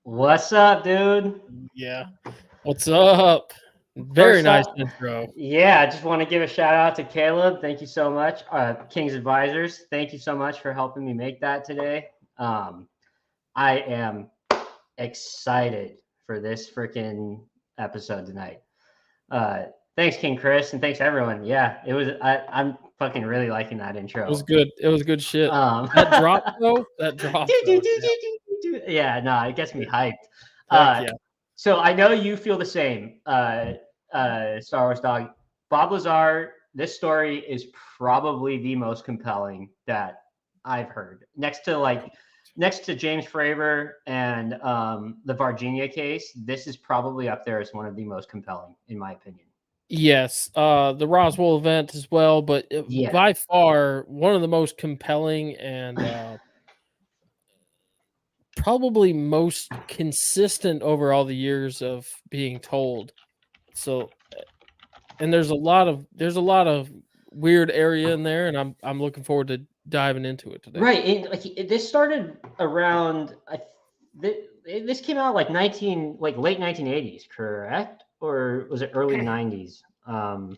What's up, dude? Yeah. What's up? Very nice intro. Yeah, I just want to give a shout out to Caleb. Thank you so much. King's Advisors. Thank you so much for helping me make that today. I am excited for this freaking episode tonight. Thanks, King Chris, and thanks everyone. Yeah, it was. I'm fucking really liking that intro. It was good. It was good shit. That drop though. That drop. Yeah, no, it gets me hyped. Yeah. So I know you feel the same, Star Wars Dog. Bob Lazar, this story is probably the most compelling that I've heard. Next to James Fravor and the Varginha case, this is probably up there as one of the most compelling, in my opinion. Yes, the Roswell event as well, but by far one of the most compelling and probably most consistent over all the years of being told. So, and there's a lot of weird area in there, and I'm looking forward to diving into it today. Right, this started around. This came out like late 1980s, correct? Or was it early 90s? 80s.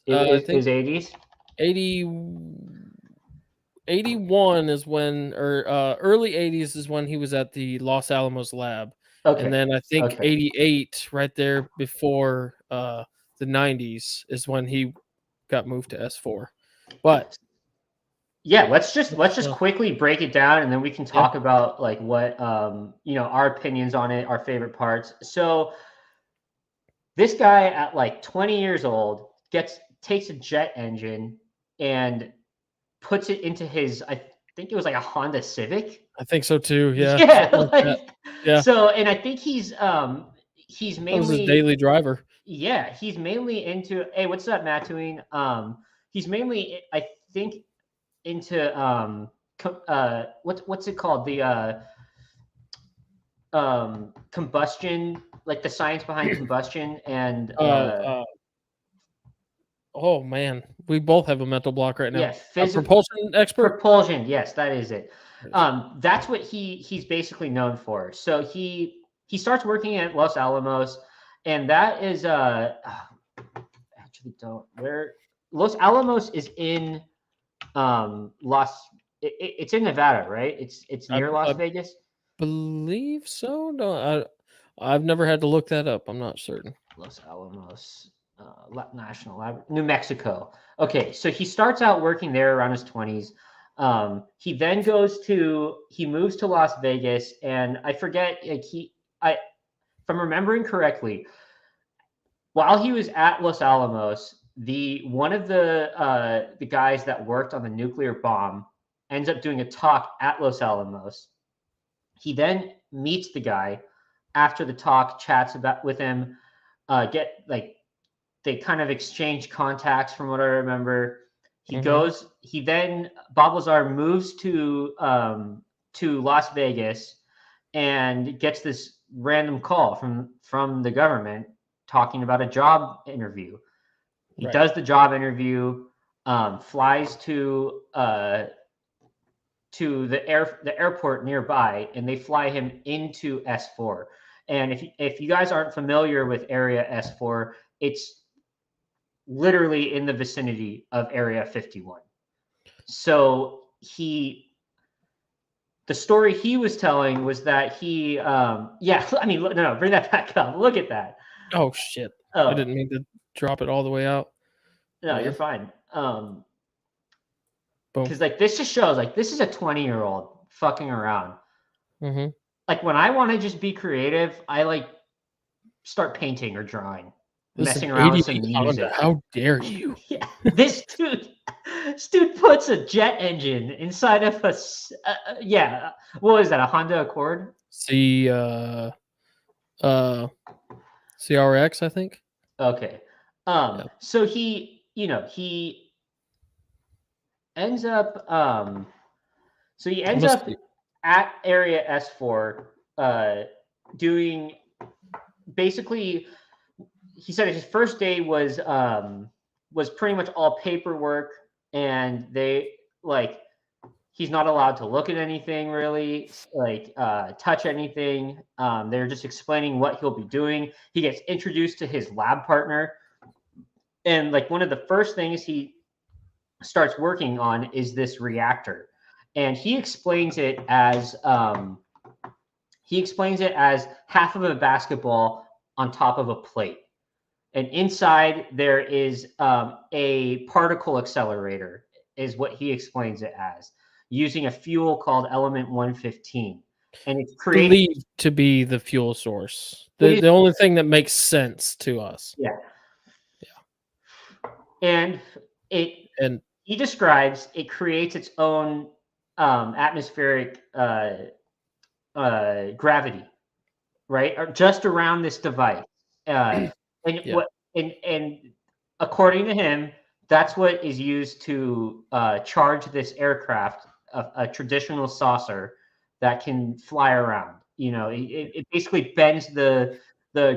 It was 80s. 81 is when, or early 80s is when he was at the Los Alamos lab. Okay. And then I think 88, right there before the 90s, is when he got moved to S4. But yeah, let's just quickly break it down, and then we can talk about like what our opinions on it, our favorite parts. So this guy at like 20 years old takes a jet engine and puts it into his, I think it was like a Honda Civic. I think so too. Yeah. Yeah. So, and I think he's mainly that was his daily driver. Yeah, he's mainly into. Hey, what's up, Mattuine? He's mainly, I think, into what's it called? The combustion, like the science behind combustion and. Oh man, we both have a mental block right now. Yeah, propulsion expert. Propulsion, yes, that is it. That's what he's basically known for. So he starts working at Los Alamos, and that is actually don't where Los Alamos is in it's in Nevada, right? It's near Las Vegas. Believe so. No, I've never had to look that up. I'm not certain. Los Alamos. National Lab, New Mexico. Okay, so he starts out working there around his 20s. He then he moves to Las Vegas, and I forget, if I'm remembering correctly, while he was at Los Alamos, one of the guys that worked on the nuclear bomb ends up doing a talk at Los Alamos. He then meets the guy after the talk, chats with him, they kind of exchange contacts from what I remember. Bob Lazar moves to Las Vegas and gets this random call from the government talking about a job interview. He does the job interview, flies to the airport nearby, and they fly him into S4. And if you guys aren't familiar with Area S4, it's literally in the vicinity of Area 51. So the story he was telling was that bring that back up. Look at that. Oh shit. I didn't mean to drop it all the way out. No, you're fine. Because this just shows this is a 20-year-old fucking around. Mm-hmm. Like when I want to just be creative, I start painting or drawing. Messing around with some music. How dare you? Yeah, this dude puts a jet engine inside of a what is that? A Honda Accord? CRX, I think. Okay. So he ends up so he ends Must up be- at Area S4 doing basically. He said his first day was pretty much all paperwork, and they like he's not allowed to look at anything really, like touch anything. They're just explaining what he'll be doing. He gets introduced to his lab partner, and like one of the first things he starts working on is this reactor, and he explains it as half of a basketball on top of a plate, and inside there is a particle accelerator, is what he explains it as, using a fuel called element 115, and it's created. believed to be the fuel source. It The is, the only thing that makes sense to us. yeah, and it And he describes it creates its own atmospheric gravity, right, or just around this device. And yeah. what and according to him, that's what is used to charge this aircraft, a traditional saucer that can fly around. You know, it basically bends the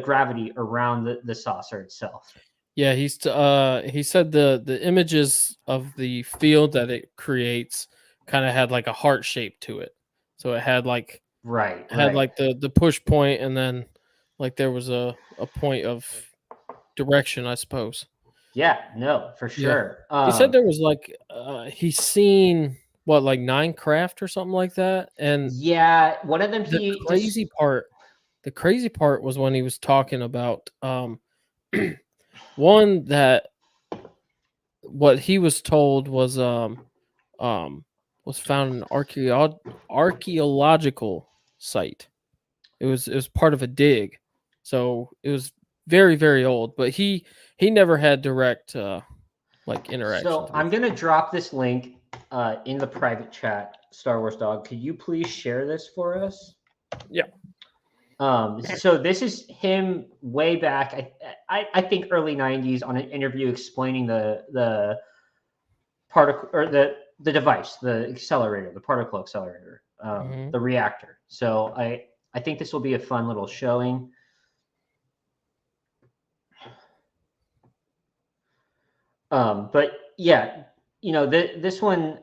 gravity around the saucer itself. Yeah, he said the images of the field that it creates kind of had like a heart shape to it. So it had like Right, had right. like the push point, and then like there was a point of direction, I suppose. Yeah, no, for Yeah. sure. He said there was like he's seen what, like 9 craft or something like that. And Yeah, one of them the he crazy just part the crazy part was when he was talking about one that what he was told um was found in an archaeological site. It was part of a dig. So it was very, very old, but he never had direct like interactions so with I'm it. gonna drop this link in the private chat. Star Wars Dog, could you please share this for us? Yeah. So this is him way back. I think early '90s on an interview explaining the particle or the device, the accelerator, the particle accelerator, Mhm. the reactor. So I think this will be a fun little showing. But yeah, you know, this one,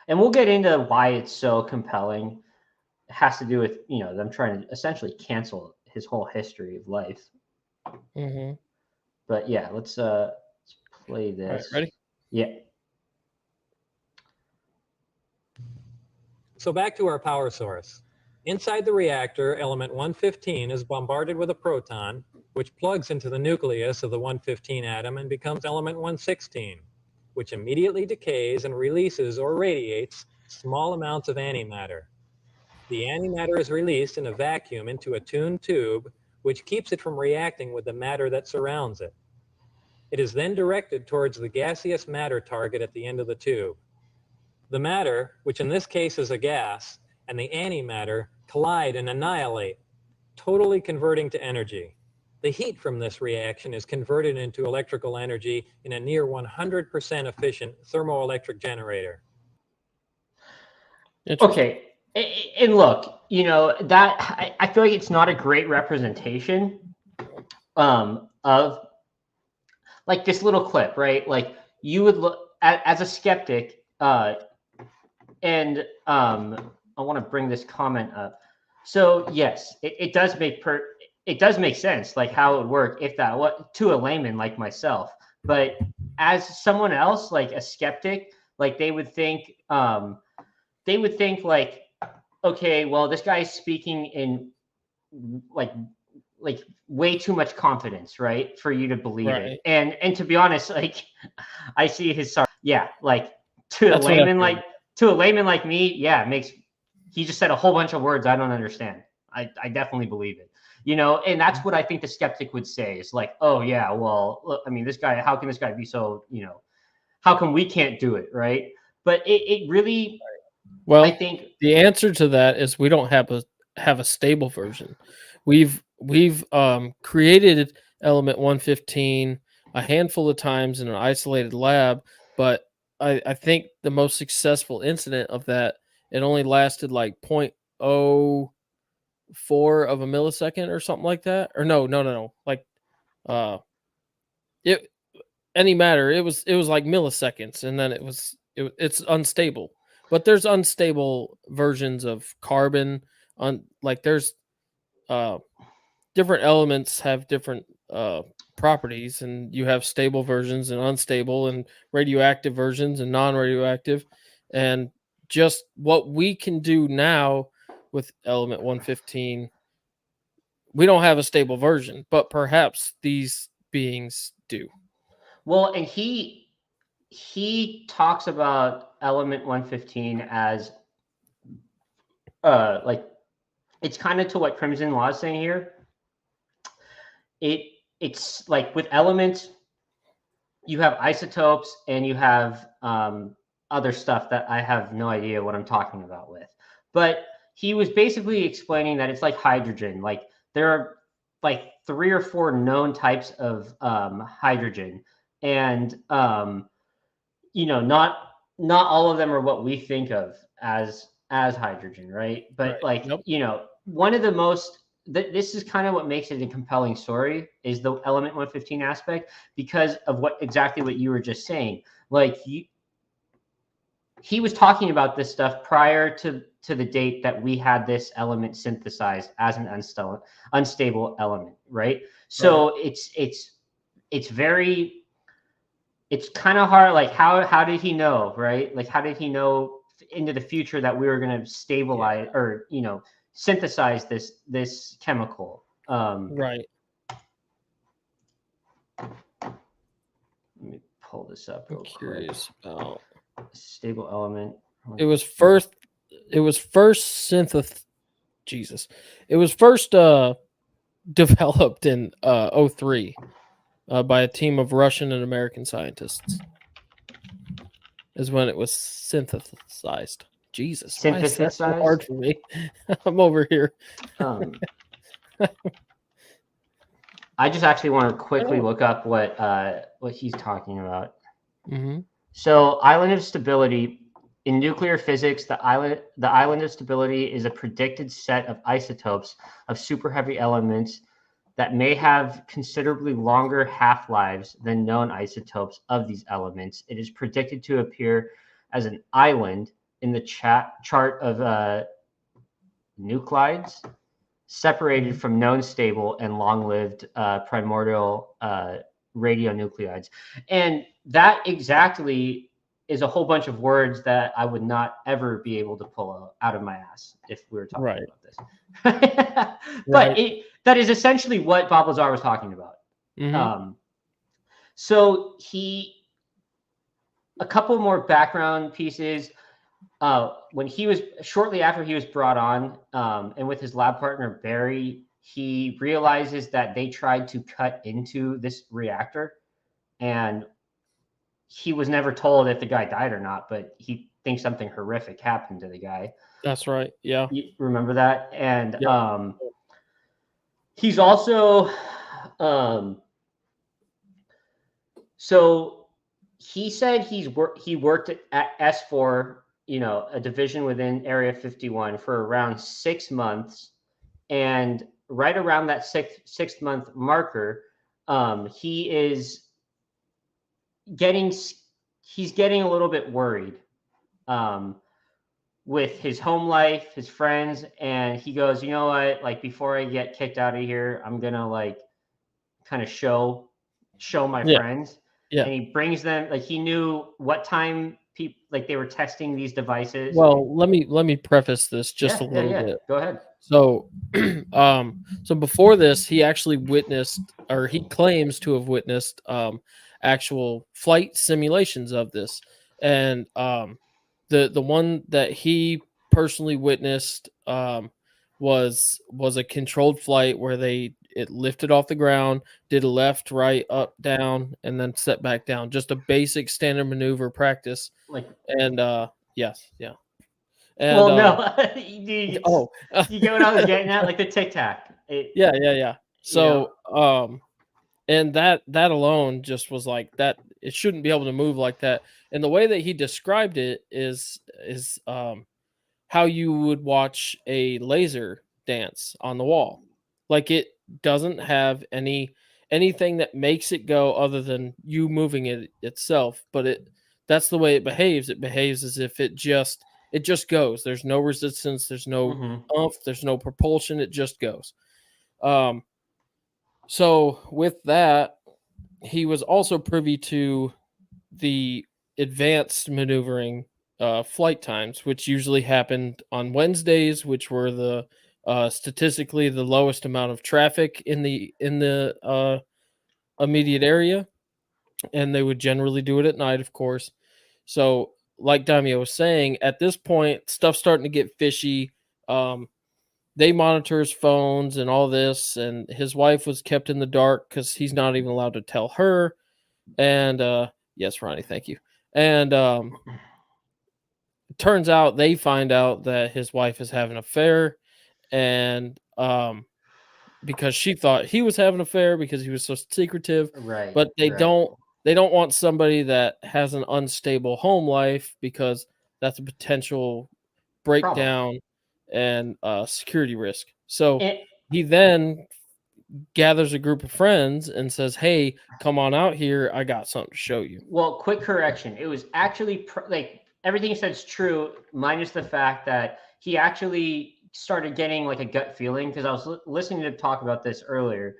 and we'll get into why it's so compelling. It has to do with, you know, them trying to essentially cancel his whole history of life. Mhm. But yeah, let's play All right, this. ready? Yeah. So back to our power source. Inside the reactor, element 115 is bombarded with a proton, which plugs into the nucleus of the 115 atom and becomes element 116, which immediately decays and releases or radiates small amounts of antimatter. The antimatter is released in a vacuum into a tuned tube, which keeps it from reacting with the matter that surrounds it. It is then directed towards the gaseous matter target at the end of the tube. The matter, which in this case is a gas, and the antimatter collide and annihilate, totally converting to energy. The heat from this reaction is converted into electrical energy in a near 100% efficient thermoelectric generator. Interesting. Okay. And look, you know, that I feel like it's not a great representation of like this little clip, right? Like you would look as a skeptic, and I want to bring this comment up. So yes, it does it does make sense, like how it would work if that what to a layman like myself. But as someone else, like a skeptic, like they would think like, okay, well, this guy's speaking in like like way too much confidence, right, for you to believe it. Right. And to be honest, like I see his yeah, like to a That's what I layman like figured. to a layman like me, yeah, it makes he just said a whole bunch of words I don't understand. I definitely believe it. You know, and that's what I think the skeptic would say is like, oh yeah, well, look, I mean, this guy, how can this guy be so, you know, how come we can't do it, right? But it really, I Well, think, the answer to that is we don't have a stable version. We've created element 115 a handful of times in an isolated lab, but I think the most successful incident of that, it only lasted like 0.04 of a millisecond or something like that. Or no. Like it any matter. It was like milliseconds, and then it's unstable. But there's unstable versions of carbon on like there's different elements have different properties, and you have stable versions and unstable and radioactive versions and non-radioactive. And just what we can do now with element 115, we don't have a stable version, but perhaps these beings do. Well, and he talks about element 115 as like it's kind of to what Crimson Law is saying here. It's like with elements, you have isotopes and you have other stuff that I have no idea what I'm talking about with. But he was basically explaining that it's like hydrogen. Like there are like 3 or 4 known types of hydrogen, and you know, not all of them are what we think of as hydrogen, right? But Right. like, Yep. you know, one of the most this is kind of what makes it a compelling story is the element 115 aspect, because of exactly what you were just saying. Like he was talking about this stuff prior to the date that we had this element synthesized as an unstable element, right? So it's very, it's kind of hard. Like how did he know, right? Like how did he know into the future that we were going to stabilize or, you know, synthesize this chemical? Right. Let me pull this up I'm real quick. curious about Stable element. it was first It was first developed in 03 by a team of Russian and American scientists. Is when it was synthesized. Jesus, why is that so hard for me? I'm over here. I just actually want to quickly look up what he's talking about. Mm-hmm. So, island of stability in nuclear physics, the island of stability is a predicted set of isotopes of super heavy elements that may have considerably longer half-lives than known isotopes of these elements. It is predicted to appear as an island in the chart of nuclides, separated from known stable and long-lived primordial radionuclides. And that exactly is a whole bunch of words that I would not ever be able to pull out of my ass if we were talking about this. But that is essentially what Bob Lazar was talking about. Mm-hmm. So a couple more background pieces. When he was shortly after he was brought on, and with his lab partner Barry, he realizes that they tried to cut into this reactor, and he was never told if the guy died or not, but he thinks something horrific happened to the guy. That's right. Yeah. You remember that? And he's also so he said he worked at S4, you know, a division within Area 51 for around 6 months, and right around that sixth month marker, he's getting a little bit worried with his home life, his friends, and he goes, you know what, like before I get kicked out of here, I'm gonna like kind of show my friends. Yeah. And he brings them, like he knew what time people, like they were testing these devices. Well, let me preface this just a little bit. Go ahead. So so before this, he actually witnessed, or he claims to have witnessed actual flight simulations of this. And the one that he personally witnessed was a controlled flight where it lifted off the ground, did a left, right, up, down, and then set back down. Just a basic standard maneuver practice. And yes, yeah. And, well, no, you get what I was getting at, like the Tic Tac. Yeah. So, and that alone just was like that. it shouldn't be able to move like that. And the way that he described it is how you would watch a laser dance on the wall. Like it doesn't have anything that makes it go other than you moving it itself, but that's the way it behaves. It behaves as if it just goes. There's no resistance, there's no oomph, there's no propulsion, it just goes. So with that, he was also privy to the advanced maneuvering flight times, which usually happened on Wednesdays, which were the statistically the lowest amount of traffic in the immediate area, and they would generally do it at night, of course. So, like Damio was saying, at this point, stuff's starting to get fishy. They monitor his phones and all this, and his wife was kept in the dark because he's not even allowed to tell her. And yes, Ronnie, thank you. And it turns out they find out that his wife is having an affair, and because she thought he was having an affair because he was so secretive, Right? But they right. don't want somebody that has an unstable home life because that's a potential breakdown and security risk. So he then gathers a group of friends and says, "Hey, come on out here. I got something to show you." Well, quick correction. It was actually like everything you said is true, minus the fact that he actually started getting like a gut feeling, because I was listening to talk about this earlier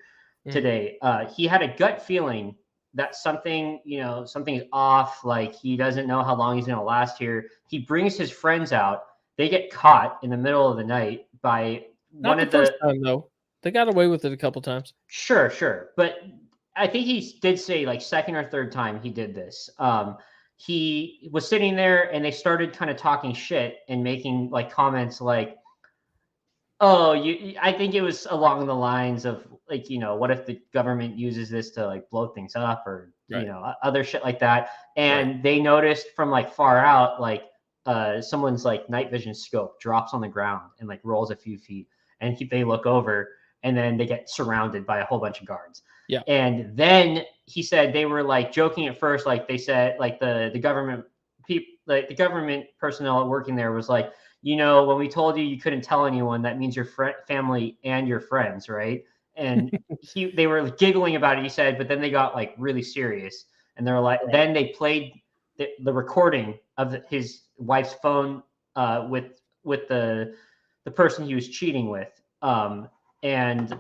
today. He had a gut feeling that something is off. Like he doesn't know how long he's going to last here. He brings his friends out. They get caught in the middle of the night by Not the first time though. They got away with it a couple times. Sure. But I think he did say like second or third time he did this. He was sitting there and they started kind of talking shit and making like comments like, "Oh, I think it was along the lines of like, what if the government uses this to like blow things up or, other shit like that." And they noticed from like far out, like someone's like night vision scope drops on the ground and like rolls a few feet, and they look over, and then they get surrounded by a whole bunch of guards. Yeah. And then he said they were like joking at first, like they said, like the government people, like the government personnel working there was like, when we told you couldn't tell anyone, that means your family and your friends, right? And they were giggling about it, he said, but then they got like really serious, and they're like, then they played the recording of his wife's phone with the person he was cheating with. And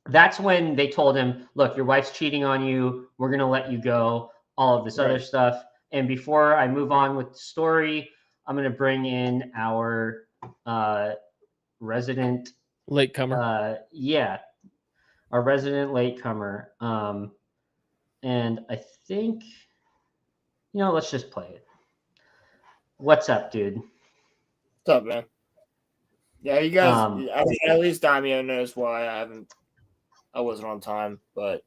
that's when they told him, "Look, your wife's cheating on you. We're going to let you go," all of this other stuff. And before I move on with the story, I'm going to bring in our resident latecomer. Our resident latecomer. And I think, let's just play it. What's up, dude? What's up, man? Yeah, you guys. At least Damio knows why I wasn't on time, but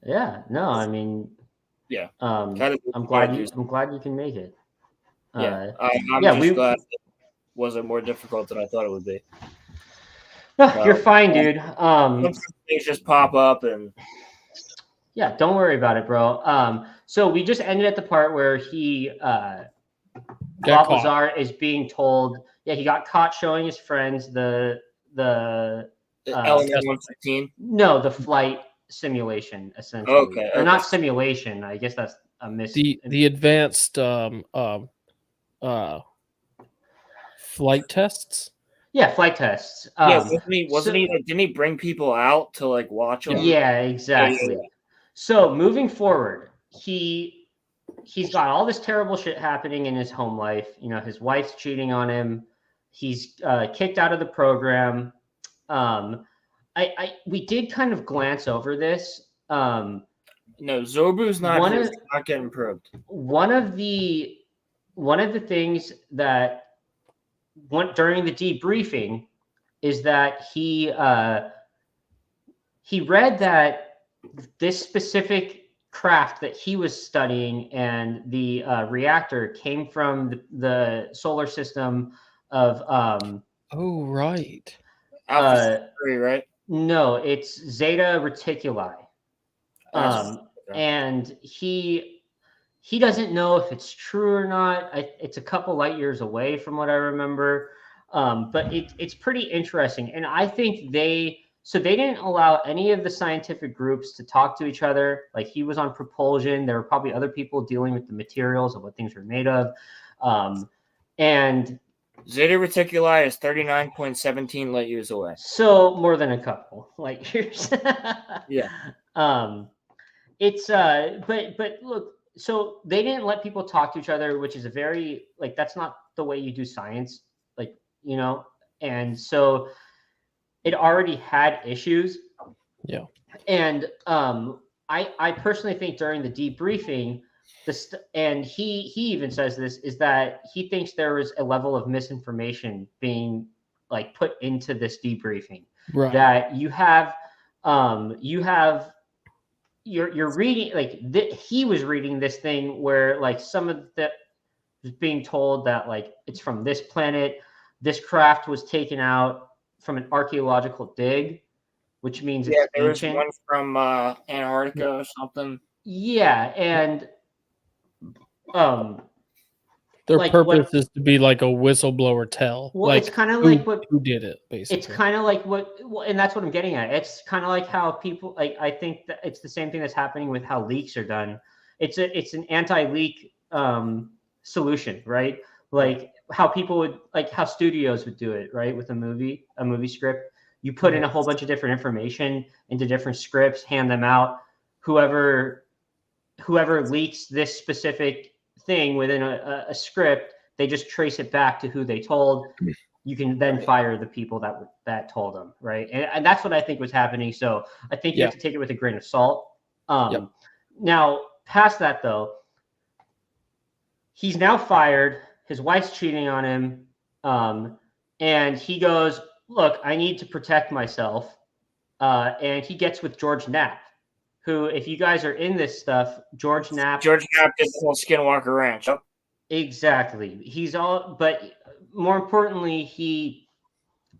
yeah, no, I mean, yeah. I'm glad you can make it. Yeah, I'm just glad it wasn't more difficult than I thought it would be. No, you're fine, dude. Things just pop up and. Yeah, don't worry about it, bro. So we just ended at the part where Bob Lazar is being told, he got caught showing his friends the Element 115? No, the flight simulation, essentially. Okay. Or not simulation. I guess that's a the advanced flight tests. Yeah, flight tests. Wasn't he didn't he bring people out to like watch them? Yeah, exactly. Yeah. So moving forward, he's got all this terrible shit happening in his home life. His wife's cheating on him. He's kicked out of the program. We did kind of glance over this. No, Zobu's not getting probed. One of the things that went during the debriefing is that he read that this specific craft that he was studying and the reactor came from the solar system of oh, right. Alpha Centauri, right? No, it's Zeta Reticuli. and he doesn't know if it's true or not. It's a couple light years away from what I remember, but it's pretty interesting. And I think they didn't allow any of the scientific groups to talk to each other. Like he was on propulsion. There were probably other people dealing with the materials of what things were made of, and Zeta Reticuli is 39.17 light years away. so more than a couple light years. Yeah. It's but look, so they didn't let people talk to each other, which is a very like that's not the way you do science, like and so it already had issues. Yeah. And I personally think during the debriefing, and he even says this is that he thinks there was a level of misinformation being like put into this debriefing. Right. That you're reading like he was reading this thing where like some of the was being told that like it's from this planet, this craft was taken out from an archaeological dig, which means it's there ancient. was one from Antarctica or something. Yeah, and their like purpose is to be like a whistleblower tell. Well, like it's kind of like what who did it, basically. It's kind of like and that's what I'm getting at. It's kind of like how people like. I think that it's the same thing that's happening with how leaks are done. It's an anti-leak solution, right? Like how people would like how studios would do it, right? With a movie script, you put in a whole bunch of different information into different scripts, hand them out. Whoever leaks this specific thing within a script, they just trace it back to who they told. You can then fire the people that told them, right? And that's what I think was happening. So I think you have to take it with a grain of salt. Now, past that though, he's now fired. His wife's cheating on him, and he goes, "Look, I need to protect myself." And he gets with George Knapp, who, if you guys are in this stuff, George Knapp did the whole Skinwalker Ranch. Yep. Exactly. But more importantly,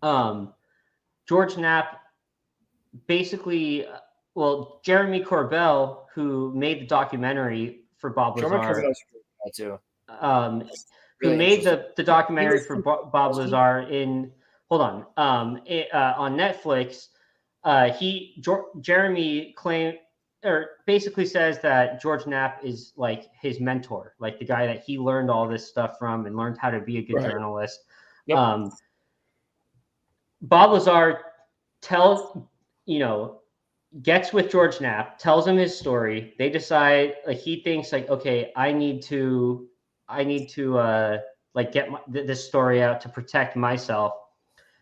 George Knapp basically, Jeremy Corbell, who made the documentary for Bob Lazar, who made the documentary for Bob Lazar on Netflix. Jeremy claimed, or basically says that George Knapp is like his mentor, like the guy that he learned all this stuff from and learned how to be a good journalist. Yep. Bob Lazar gets with George Knapp, tells him his story. They decide, like, he thinks like, okay, I need to like get this story out to protect myself.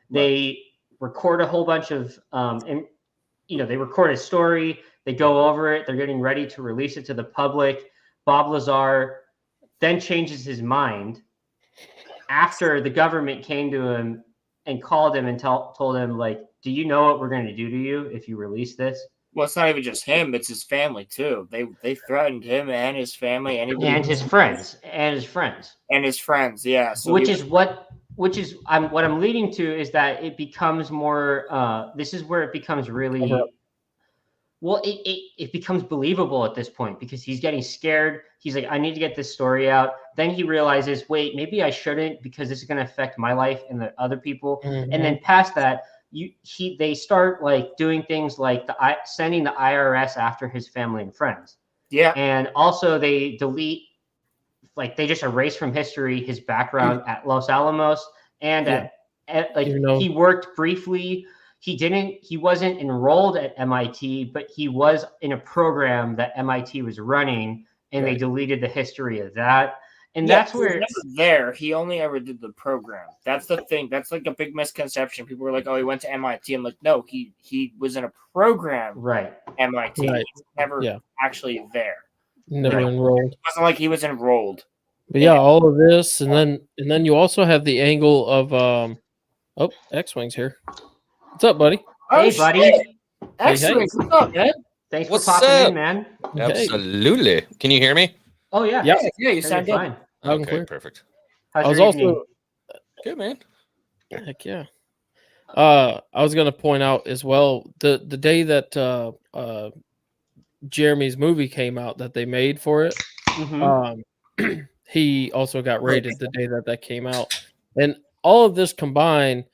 They record a whole bunch of they record a story. They go over it. They're getting ready to release it to the public. Bob Lazar then changes his mind after the government came to him and called him and told him, like, do you know what we're going to do to you if you release this? Well, it's not even just him; it's his family too. They threatened him and his family, and his friends. Yeah. So what I'm leading to is that it becomes more. This is where it becomes really. Well, it becomes believable at this point because he's getting scared. He's like, I need to get this story out. Then he realizes, wait, maybe I shouldn't because this is going to affect my life and the other people. Mm-hmm. And then past that, they start like doing things like sending the IRS after his family and friends. Yeah. And also they delete, like they just erase from history his background at Los Alamos and he worked briefly. He wasn't enrolled at MIT, but he was in a program that MIT was running, and they deleted the history of that. And that's where it's never there. He only ever did the program. That's the thing. That's like a big misconception. People were like, "Oh, he went to MIT." I'm like, no, he was in a program, right? MIT. Right. He was never actually there. Never enrolled. It wasn't like he was enrolled. But yeah, all of this, and then you also have the angle of X-Wing's here. What's up, buddy? Hey, buddy. X-Wing, what's up, man? Thanks for popping in, man. Absolutely. Hey. Can you hear me? Oh yeah. Yeah, you sound fine. Okay, perfect. How's I was your also evening? Good, man. Heck yeah. I was gonna point out as well the day that Jeremy's movie came out that they made for it, he also got rated the day that came out. And all of this combined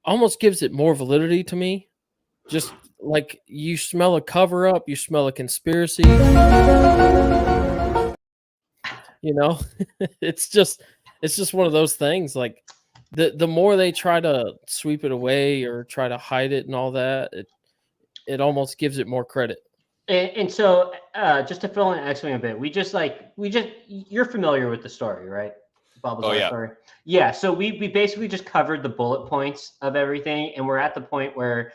almost gives it more validity to me. Just like you smell a cover up, you smell a conspiracy. You know, it's just one of those things. Like the more they try to sweep it away or try to hide it and all that, it almost gives it more credit. And so, just to fill in X-Wing a bit, we just you're familiar with the story, right? Bob Lazar story. Yeah. So we basically just covered the bullet points of everything, and we're at the point where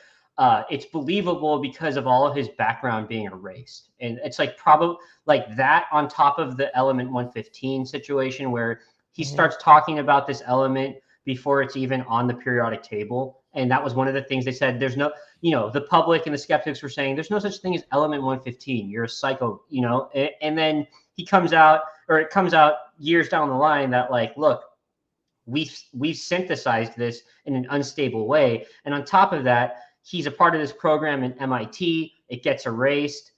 it's believable because of all of his background being erased, and it's like probably like that on top of the element 115 situation where he starts talking about this element before it's even on the periodic table. And that was one of the things they said. There's no, the public and the skeptics were saying there's no such thing as element 115. You're a psycho, and then it comes out years down the line that like, look, we've synthesized this in an unstable way. And on top of that, he's a part of this program in MIT. It gets erased.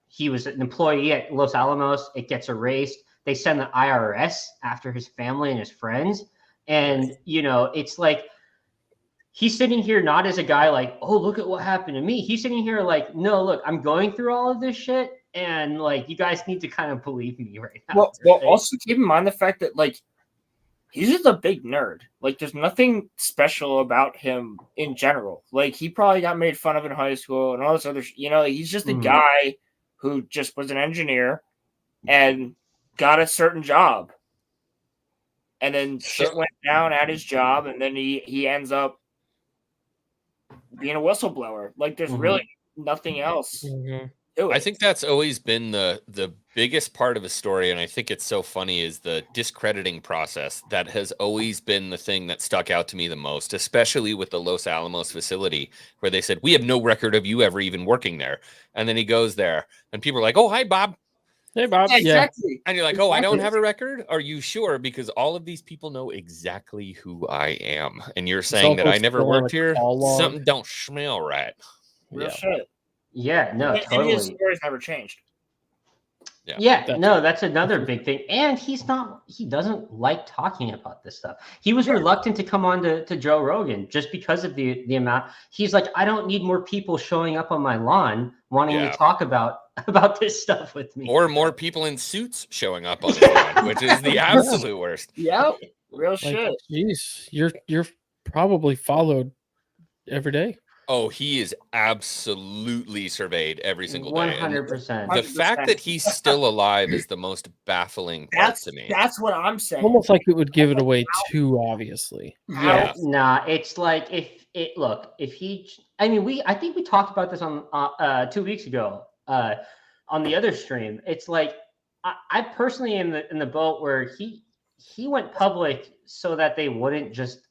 He was an employee at Los Alamos. It gets erased. They send the IRS after his family and his friends. And, it's like, he's sitting here not as a guy like, oh, look at what happened to me. He's sitting here like, no, look, I'm going through all of this shit. And like, you guys need to kind of believe me right now. Well, also keep in mind the fact that like, he's just a big nerd. Like, there's nothing special about him in general. Like, he probably got made fun of in high school and all this other he's just a guy who just was an engineer and got a certain job. And then shit went down at his job, and then he ends up being a whistleblower. Like, there's really nothing else. I think that's always been the biggest part of the story, and I think it's so funny is the discrediting process that has always been the thing that stuck out to me the most, especially with the Los Alamos facility, where they said, we have no record of you ever even working there. And then he goes there, and people are like, oh, hi, Bob. Hey, Bob. Exactly. Yeah. And you're like, oh, I don't have a record? Are you sure? Because all of these people know exactly who I am. And you're saying that I never worked here? Something don't smell right. Real shit. Yeah, no, totally. And his story's never changed. That's another big thing. And he doesn't like talking about this stuff. He was reluctant to come on to Joe Rogan just because of the amount. He's like, I don't need more people showing up on my lawn wanting to talk about this stuff with me. Or more people in suits showing up on his lawn, which is the absolute worst. Yep. Real shit. Jeez, you're probably followed every day. Oh, he is absolutely surveyed every single day. 100%. The fact that he's still alive is the most baffling part to me. That's what I'm saying. Almost like it would give it away too obviously. Yeah, nah, it's like I think we talked about this on 2 weeks ago on the other stream. It's like I personally am in the boat where he went public so that they wouldn't just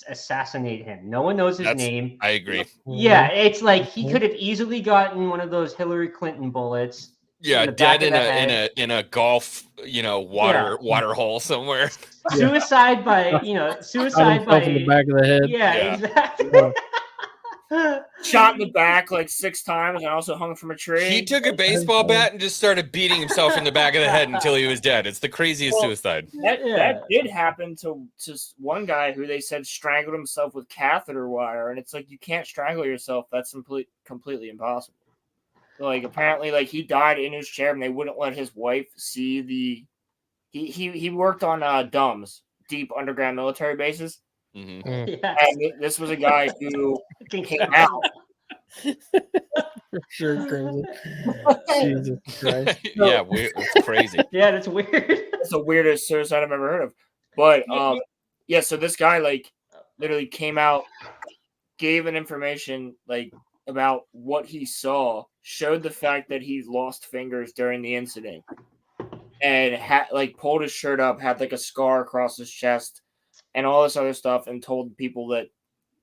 assassinate him. No one knows his name. I agree. Yeah, it's like he could have easily gotten one of those Hillary Clinton bullets. Yeah, dead in a golf, water hole somewhere. Suicide by in the back of the head. Yeah. Exactly. Shot in the back like 6 times and also hung from a tree. He took a baseball bat and just started beating himself in the back of the head until he was dead. It's the craziest suicide. That did happen to one guy who they said strangled himself with catheter wire, and it's like, you can't strangle yourself. That's completely impossible. Like, apparently, like, he died in his chair, and they wouldn't let his wife see the. He worked on DUMS, deep underground military bases. Mm-hmm. Yes. And this was a guy who came out. Sure, crazy. Jesus Christ. Yeah, it's crazy. Yeah, that's weird. It's the weirdest suicide I've ever heard of. But so this guy like literally came out, gave an information like about what he saw, showed the fact that he lost fingers during the incident, and had like pulled his shirt up, had like a scar across his chest, and all this other stuff, and told people that,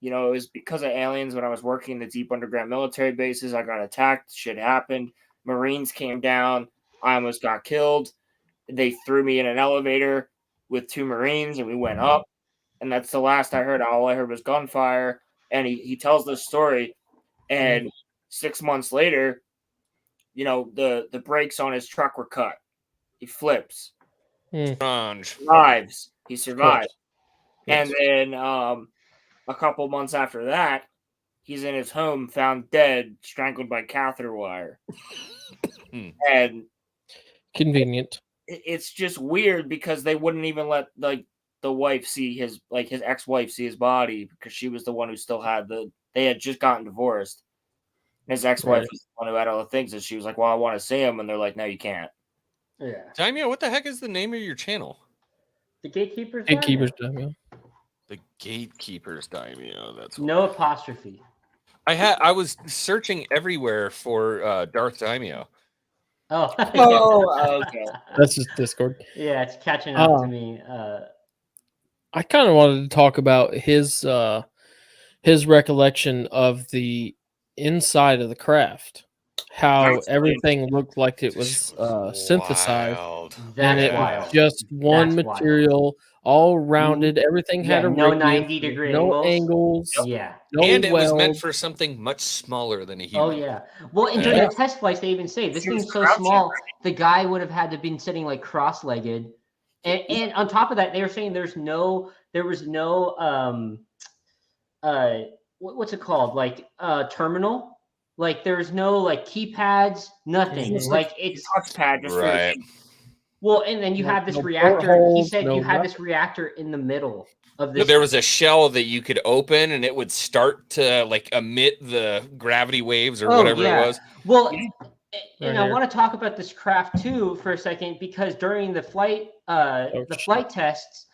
it was because of aliens. When I was working in the deep underground military bases, I got attacked. Shit happened. Marines came down. I almost got killed. They threw me in an elevator with 2 Marines, and we went up. And that's the last I heard. All I heard was gunfire. And he tells this story. And 6 months later, the brakes on his truck were cut. He flips, survives. He survived. And then a couple months after that, he's in his home, found dead, strangled by catheter wire. And convenient. It's just weird because they wouldn't even let the wife see his ex-wife see his body because she was the one who still had they had just gotten divorced. And his ex-wife was the one who had all the things, and she was like, "Well, I want to see him," and they're like, "No, you can't." Yeah. Daimyo, what the heck is the name of your channel? The Gatekeepers. Gatekeepers Daimyo. The Gatekeepers Daimyo. That's no apostrophe. I was searching everywhere for Darth Daimyo. Oh. Okay. That's just Discord. Yeah, it's catching up to me. I kind of wanted to talk about his recollection of the inside of the craft, how everything looked like it was synthesized, and it was just one material, all rounded. Everything had a no 90-degree no angles. Yeah, no and it was weld. meant for something much smaller than a human. Oh yeah. Well, and during the test flights, they even say this thing's so small, the guy would have had to been sitting like cross-legged, and on top of that, they were saying there was no what's it called, like terminal, like there's no like keypads, nothing, like it's touchpad, just right. Well, and then you have this reactor. He said you had this reactor in the middle of this. There was a shell that you could open, and it would start to like emit the gravity waves or whatever it was. Well, and I want to talk about this craft too for a second, because during the flight tests,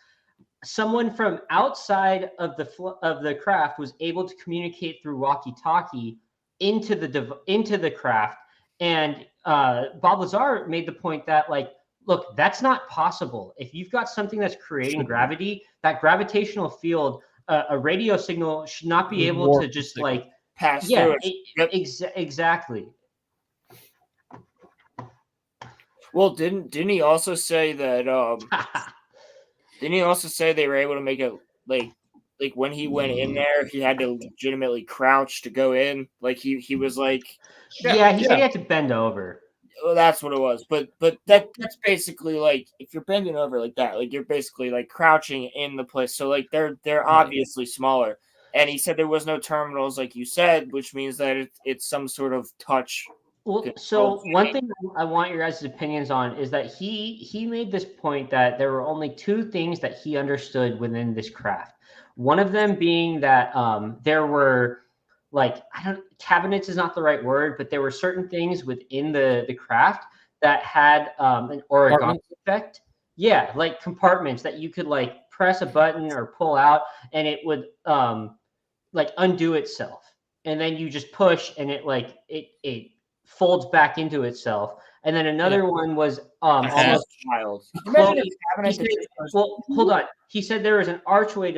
someone from outside of the craft was able to communicate through walkie-talkie into the craft, and Bob Lazar made the point that like, look, that's not possible. If you've got something that's creating gravity, that gravitational field, a radio signal should not be able to just like pass through it. Exactly. Well, didn't he also say that? Didn't he also say they were able to make it like when he went in there, he had to legitimately crouch to go in? Like he was like, he said he had to bend over. Well, that's what it was. But that's basically like if you're bending over like that, like you're basically like crouching in the place. So like they're obviously smaller. And he said there was no terminals, like you said, which means that it's some sort of touch. Well, so one thing I want your guys' opinions on is that he made this point that there were only two things that he understood within this craft. One of them being that there were like, cabinets is not the right word, but there were certain things within the craft that had an origami effect. Yeah, like compartments that you could like press a button or pull out, and it would like undo itself, and then you just push, and it like it folds back into itself. And then another one was almost child. Well, hold on. He said there was an archway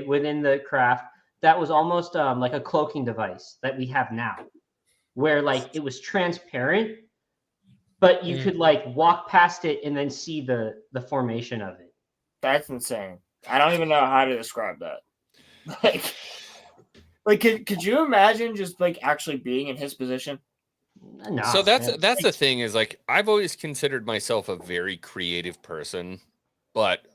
within the craft that was almost like a cloaking device that we have now, where like it was transparent, but you could like walk past it and then see the formation of it. That's insane. I don't even know how to describe that. Like could you imagine just like actually being in his position? No, so that's the thing is like I've always considered myself a very creative person, but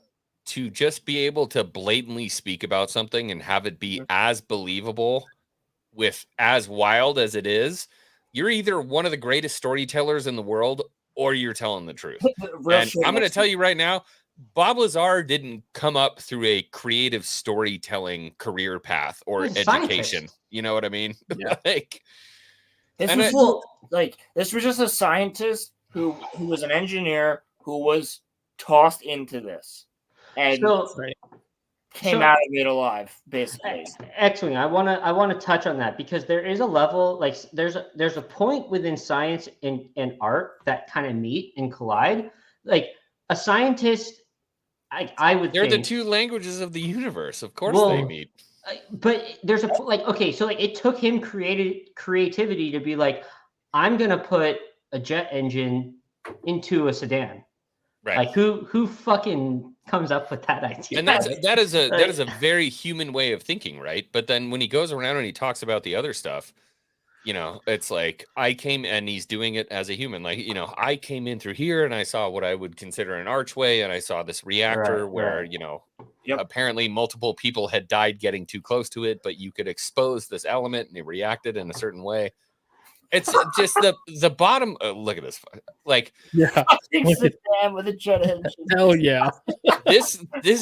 to just be able to blatantly speak about something and have it be as believable with as wild as it is, you're either one of the greatest storytellers in the world or you're telling the truth. And I'm going to tell you right now, Bob Lazar didn't come up through a creative storytelling career path or education. You know what I mean? Yeah. This was just a scientist who was an engineer who was tossed into this and came out of it alive, basically. Excellent. I want to touch on that because there is a level, like there's a point within science and art that kind of meet and collide. Like a scientist, I would they're think, the two languages of the universe. Of course they meet. But there's a so it took him creativity to be like, I'm gonna put a jet engine into a sedan. Right. Like who fucking comes up with that idea? And that is a very human way of thinking, right? But then when he goes around and he talks about the other stuff, you know, it's like I came and he's doing it as a human. Like, you know, I came in through here and I saw what I would consider an archway, and I saw this reactor where, you know, apparently multiple people had died getting too close to it, but you could expose this element and it reacted in a certain way. It's just the bottom. Look at this. Like, Yeah. With a jet engine. Hell yeah. this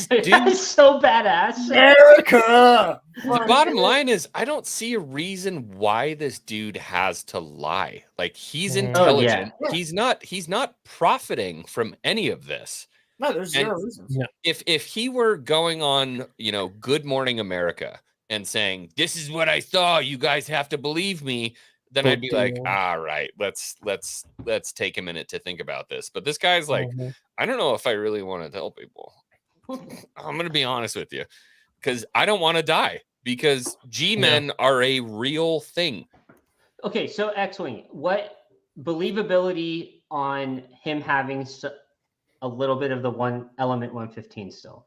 dude That's so badass. America. The bottom line is I don't see a reason why this dude has to lie. Like, he's intelligent. He's not profiting from any of this. No, there's zero reasons. Yeah. If he were going on, you know, Good Morning America and saying, "This is what I saw, you guys have to believe me," then I'd be like, all right, let's take a minute to think about this. But this guy's like, I don't know if I really want to tell people. I'm gonna be honest with you, because I don't want to die, because G-men are a real thing. Okay, so X-Wing, what believability on him having a little bit of the element 115 still?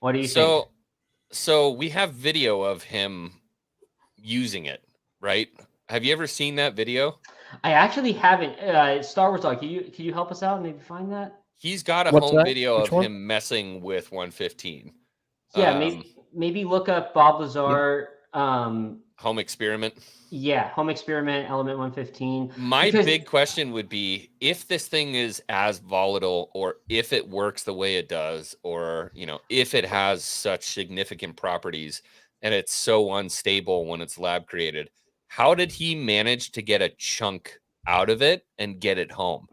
What do you think? So we have video of him using it, right? Have you ever seen that video? I actually haven't. Star Wars Dog, can you help us out and maybe find that? He's got a home video of him messing with 115. Yeah, maybe look up Bob Lazar. Home experiment. Yeah, home experiment, element 115. My big question would be if this thing is as volatile, or if it works the way it does, or, you know, if it has such significant properties and it's so unstable when it's lab created. How did he manage to get a chunk out of it and get it home?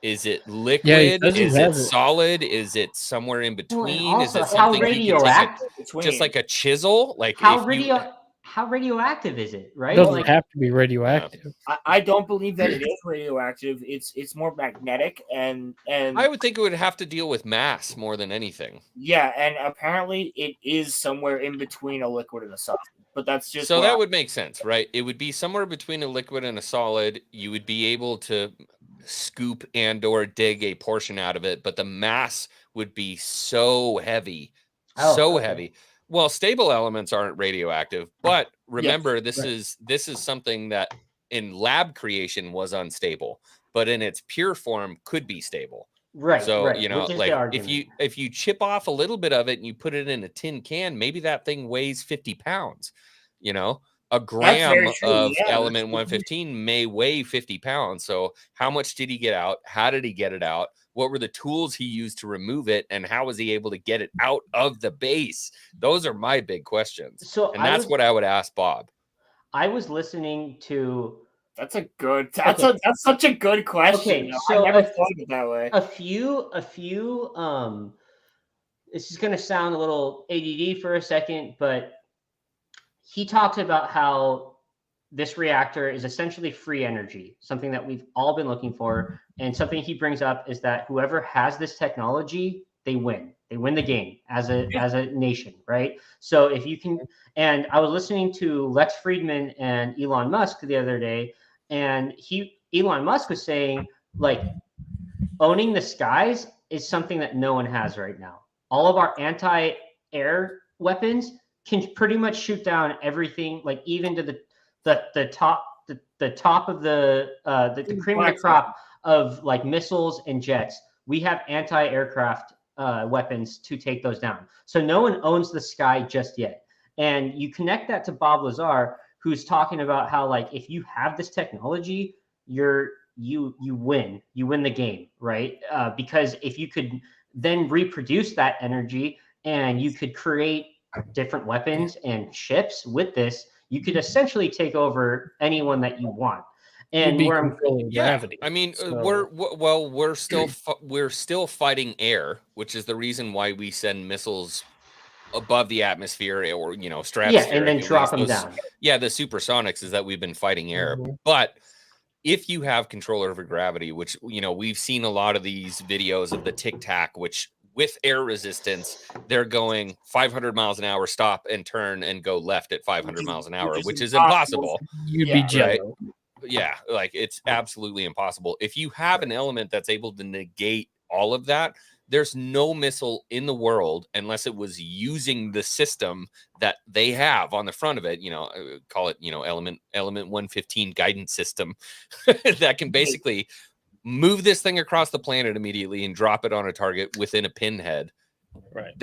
Is it liquid? Is it solid? Is it somewhere in between? Also, is it something radioactive? Just like a chisel? Like how radioactive is it? Right? It doesn't have to be radioactive. I don't believe that it is radioactive. It's more magnetic, and I would think it would have to deal with mass more than anything. Yeah, and apparently it is somewhere in between a liquid and a solid. But that's just so that would make sense, right? It would be somewhere between a liquid and a solid. You would be able to scoop and or dig a portion out of it, but the mass would be so heavy, heavy. Well, stable elements aren't radioactive, but remember, this is something that in lab creation was unstable, but in its pure form could be stable. Right. So, you know, like if you chip off a little bit of it and you put it in a tin can, maybe that thing weighs 50 pounds. You know, a gram of element 115 may weigh 50 pounds. So how much did he get out? How did he get it out? What were the tools he used to remove it? And how was he able to get it out of the base? Those are my big questions. And that's what I would ask Bob. I was listening to... That's such a good question. Okay, so I never thought of it that way. A few this is going to sound a little ADD for a second, but he talks about how this reactor is essentially free energy, something that we've all been looking for. And something he brings up is that whoever has this technology, they win. They win the game as a nation, right? So if you can, and I was listening to Lex Friedman and Elon Musk the other day, and Elon Musk was saying, like, owning the skies is something that no one has right now. All of our anti-air weapons can pretty much shoot down everything, like even to the top of the cream of the crop of like missiles and jets. We have anti-aircraft weapons to take those down. So no one owns the sky just yet. And you connect that to Bob Lazar, who's talking about how, like, if you have this technology, you win the game, right? Because if you could then reproduce that energy and you could create different weapons and ships with this, you could essentially take over anyone that you want. And gravity. I mean, we're still fighting air, which is the reason why we send missiles above the atmosphere, or, you know, stratosphere. Yeah, and then drop them down. Yeah, the supersonics is that we've been fighting air. But if you have control over gravity, which, you know, we've seen a lot of these videos of the Tic Tac, which with air resistance, they're going 500 miles an hour, stop and turn and go left at 500 miles an hour, which is impossible. You'd be jello. Right? Yeah, like it's absolutely impossible. If you have an element that's able to negate all of that, there's no missile in the world unless it was using the system that they have on the front of it, call it, element 115 guidance system that can basically move this thing across the planet immediately and drop it on a target within a pinhead. Right.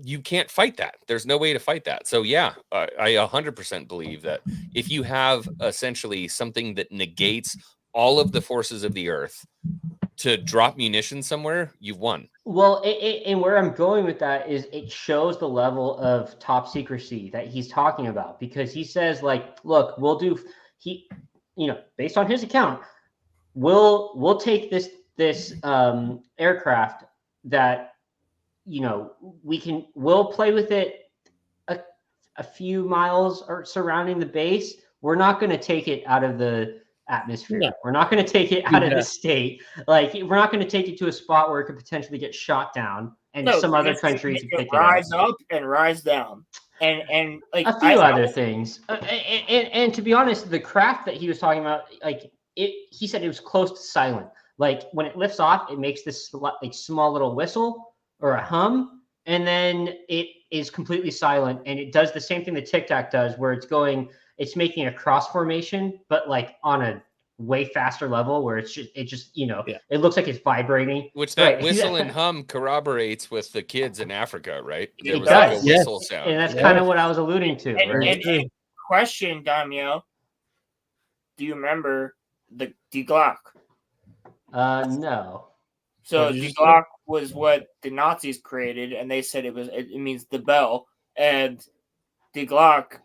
You can't fight that. There's no way to fight that. So yeah, I 100% believe that if you have essentially something that negates all of the forces of the earth to drop munitions somewhere, you've won. Well, and where I'm going with that is it shows the level of top secrecy that he's talking about, because he says, like, look, based on his account, we'll take this aircraft that, we'll play with it a few miles or surrounding the base. We're not going to take it out of the atmosphere. No. We're not going to take it out of the state. Like, we're not going to take it to a spot where it could potentially get shot down, and some other countries could pick it up. Rise up and rise down. And like a few other things. And to be honest, the craft that he was talking about, he said it was close to silent. Like, when it lifts off, it makes this like small little whistle or a hum, and then it is completely silent, and it does the same thing the Tic Tac does, where it's making a cross formation, but like on a way faster level, where it looks like it's vibrating. Which that whistle and hum corroborates with the kids in Africa, right? It does. Like a whistle sound. And that's kind of what I was alluding to. And question, Damiel, do you remember the Glock? No. So the Glock was what the Nazis created, and they said it means the bell. And the Glock,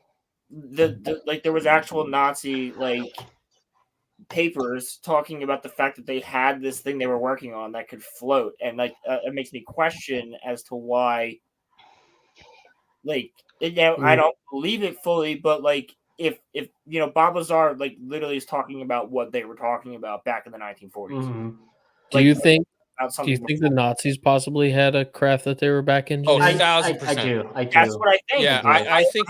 there was actual Nazi papers talking about the fact that they had this thing they were working on that could float, and it makes me question as to why. I don't believe it fully, but if Bob Lazar literally is talking about what they were talking about back in the 1940s. Mm-hmm. Do you think the Nazis possibly had a craft that they were back in? Oh, 1,000%. I do. That's what I think. Yeah, I think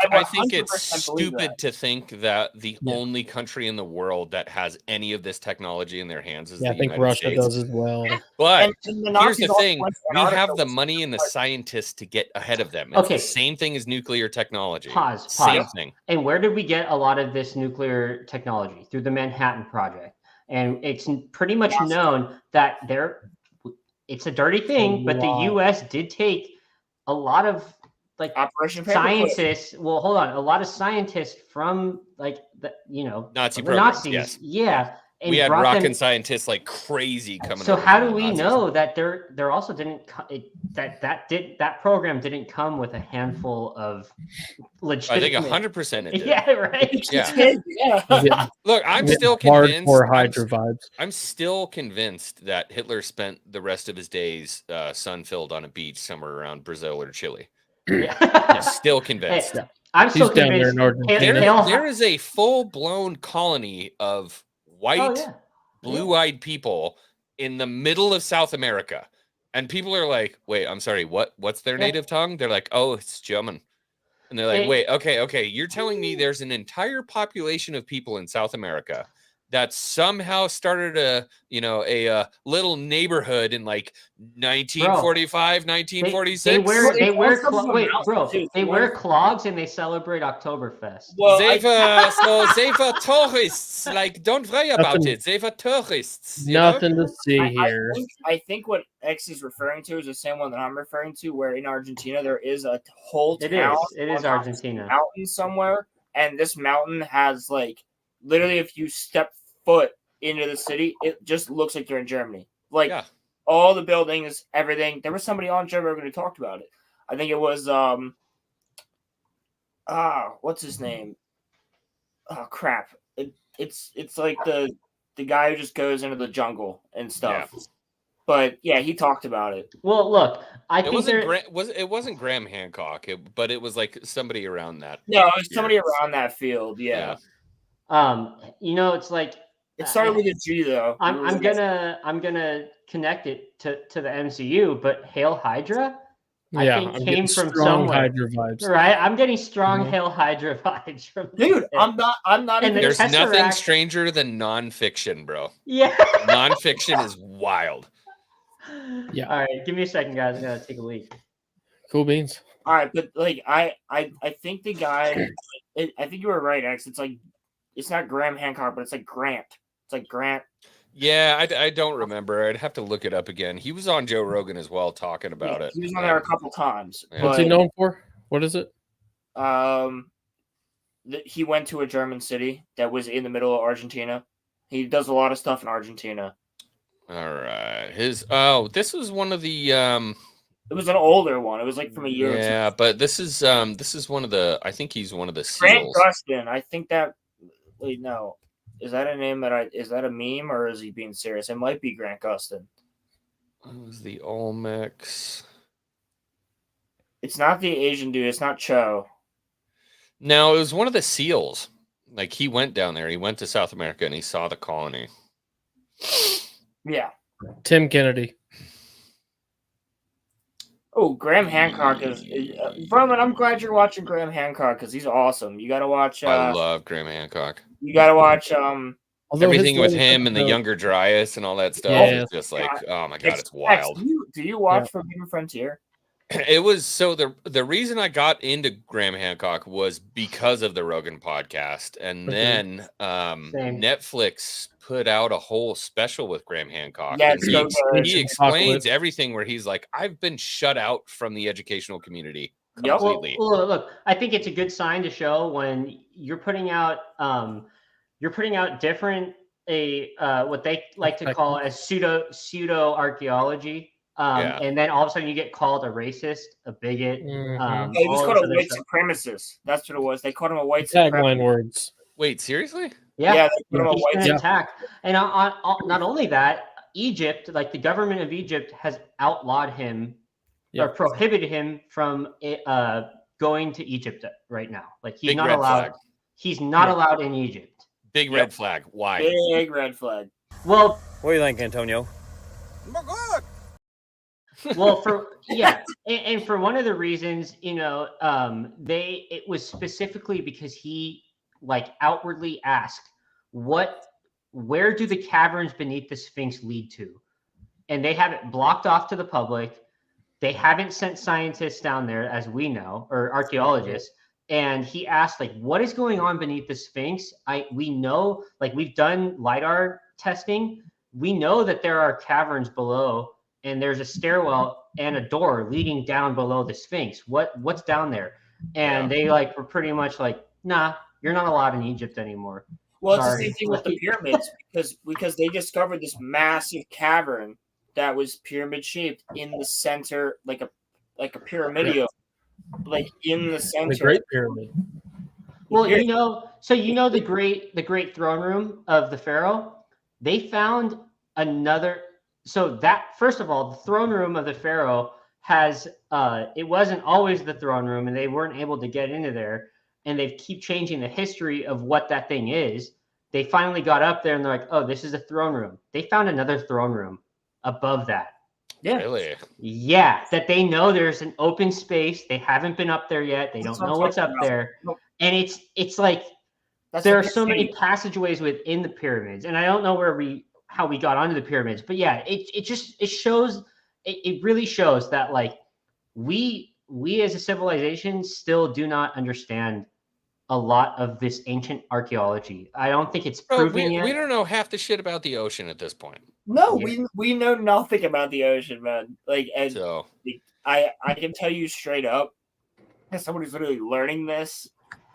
it's stupid to think that the only country in the world that has any of this technology in their hands is the United States. Russia does as well. But here's the thing. We have the money and the scientists to get ahead of them. It's the same thing as nuclear technology. Pause. Same thing. And where did we get a lot of this nuclear technology? Through the Manhattan Project. And it's pretty much known that it's a dirty thing, but the U.S. did take a lot of Operation scientists. Well, hold on, a lot of scientists from Nazi the programs, Nazis. yes. Yeah, and we had rocket scientists like crazy coming. So how do we know that there also didn't that program didn't come with a handful of legitimate? I think 100% it did. Yeah, right. Yeah. Look, I'm still convinced. Hydra vibes. I'm still convinced that Hitler spent the rest of his days sun-filled on a beach somewhere around Brazil or Chile. I'm still convinced. I'm still convinced. There is a full-blown colony of white, blue-eyed people in the middle of South America. And people are like, wait, I'm sorry, what's their native tongue? They're like, oh, it's German. And they're like, wait, okay. You're telling me there's an entire population of people in South America that somehow started a little neighborhood in 1945, 1946. They wear clogs and they celebrate Oktoberfest. Well, they were tourists. Don't worry about it. They were tourists. Nothing to see here. I think what X is referring to is the same one that I'm referring to, where in Argentina there is a whole town. It is Argentina. Mountain somewhere, and this mountain has literally, if you step foot into the city, it just looks like you're in Germany. All the buildings, everything. There was somebody on Joe Rogan who talked about it. I think it was what's his name? Oh crap! It's like the guy who just goes into the jungle and stuff. Yeah. But yeah, he talked about it. Well, look, it wasn't Graham Hancock, but it was somebody around that. No, it was somebody around that field. Yeah. It's it started with a G though. I'm gonna connect it to the MCU, but Hail Hydra, I think came from somewhere. Hydra vibes. Right? I'm getting strong Hail Hydra vibes from dude. I'm not even. There's nothing stranger than nonfiction, bro. Yeah. Nonfiction is wild. Yeah. All right, give me a second, guys. I gotta take a leak. Cool beans. All right, but like I think the guy, I think you were right, X. It's like it's not Graham Hancock, but it's like Grant. It's like Grant. Yeah, I don't remember. I'd have to look it up again. He was on Joe Rogan as well talking about Yeah, it. he was on there a couple times. Yeah. What's he known for? What is it? He went to a German city that was in the middle of Argentina. He does a lot of stuff in Argentina. All right. This was one of the It was an older one. It was like from a year or two. yeah, but this is one of the I think he's one of the Grant SEALs. Gustin. I think that. Wait, no. Is that a name is that a meme or is he being serious? It might be Grant Gustin. What was the Olmecs? It's not the Asian dude. It's not Cho. No, it was one of the SEALs. Like he went down there. He went to South America and he saw the colony. Yeah. Tim Kennedy. Oh, Graham Hancock is Roman. I'm glad you're watching Graham Hancock because he's awesome. You got to watch. I love Graham Hancock. You got to watch. Although Everything his with latest him and the episode- younger Dryas and all that stuff Yeah. is just like, oh my god, it's X, wild. do you watch Forbidden Frontier? It was so the reason I got into Graham Hancock was because of the Rogan podcast, and then Same. Netflix put out a whole special with Graham Hancock. Yeah, and it's so good. he explains everything where he's like, I've been shut out from the educational community Yep. completely. Well, look, I think it's a good sign to show when you're putting out different what they like to call a pseudo archaeology. Yeah. And then all of a sudden you get called a racist, a bigot. Mhm. They all just this called a other white stuff. supremacist. That's what it was. They called him a white Tagline supremacist. words. Wait, seriously? Yeah, Yeah, they called him a he's white been Yeah. attacked. And not only that, Egypt, like the government of Egypt, has outlawed him or Yep. prohibited him from going to Egypt right now. Like he's Big not red allowed. flag. He's not Yeah. allowed in Egypt. Big Yep. red flag. Why? Big red flag. Well, What do you think, Antonio? well, and for one of the reasons, it was specifically because he like outwardly asked, where do the caverns beneath the Sphinx lead to? And they have it blocked off to the public. They haven't sent scientists down there, as we know, or archaeologists. And he asked, like, what is going on beneath the Sphinx? We know, like, we've done LiDAR testing. We know that there are caverns below, and there's a stairwell and a door leading down below the Sphinx. What's down there? And they were pretty much like, nah, you're not allowed in Egypt anymore. Well, it's Sorry. the same thing with the pyramids because they discovered this massive cavern that was pyramid shaped in the center, like a pyramidal, like in the center. The Great Pyramid. Well, the great throne room of the pharaoh. They found another. So that, first of all, the throne room of the pharaoh has. It wasn't always the throne room, and they weren't able to get into there. And they keep changing the history of what that thing is. They finally got up there, and they're like, "Oh, this is a throne room." They found another throne room above that. Yeah. Really? Yeah, that they know there's an open space. They haven't been up there yet. They That's don't what I'm know what's up talking about. there. Nope. And it's like That's there what are so they're many saying. passageways within the pyramids, and I don't know how we got onto the pyramids, but yeah, it really shows that like we as a civilization still do not understand a lot of this ancient archaeology. I don't think it's Bro, proven we yet. don't know half the shit about the ocean at this point. No, Yeah. we know nothing about the ocean, man. Like, as So I can tell you straight up, as someone who's literally learning this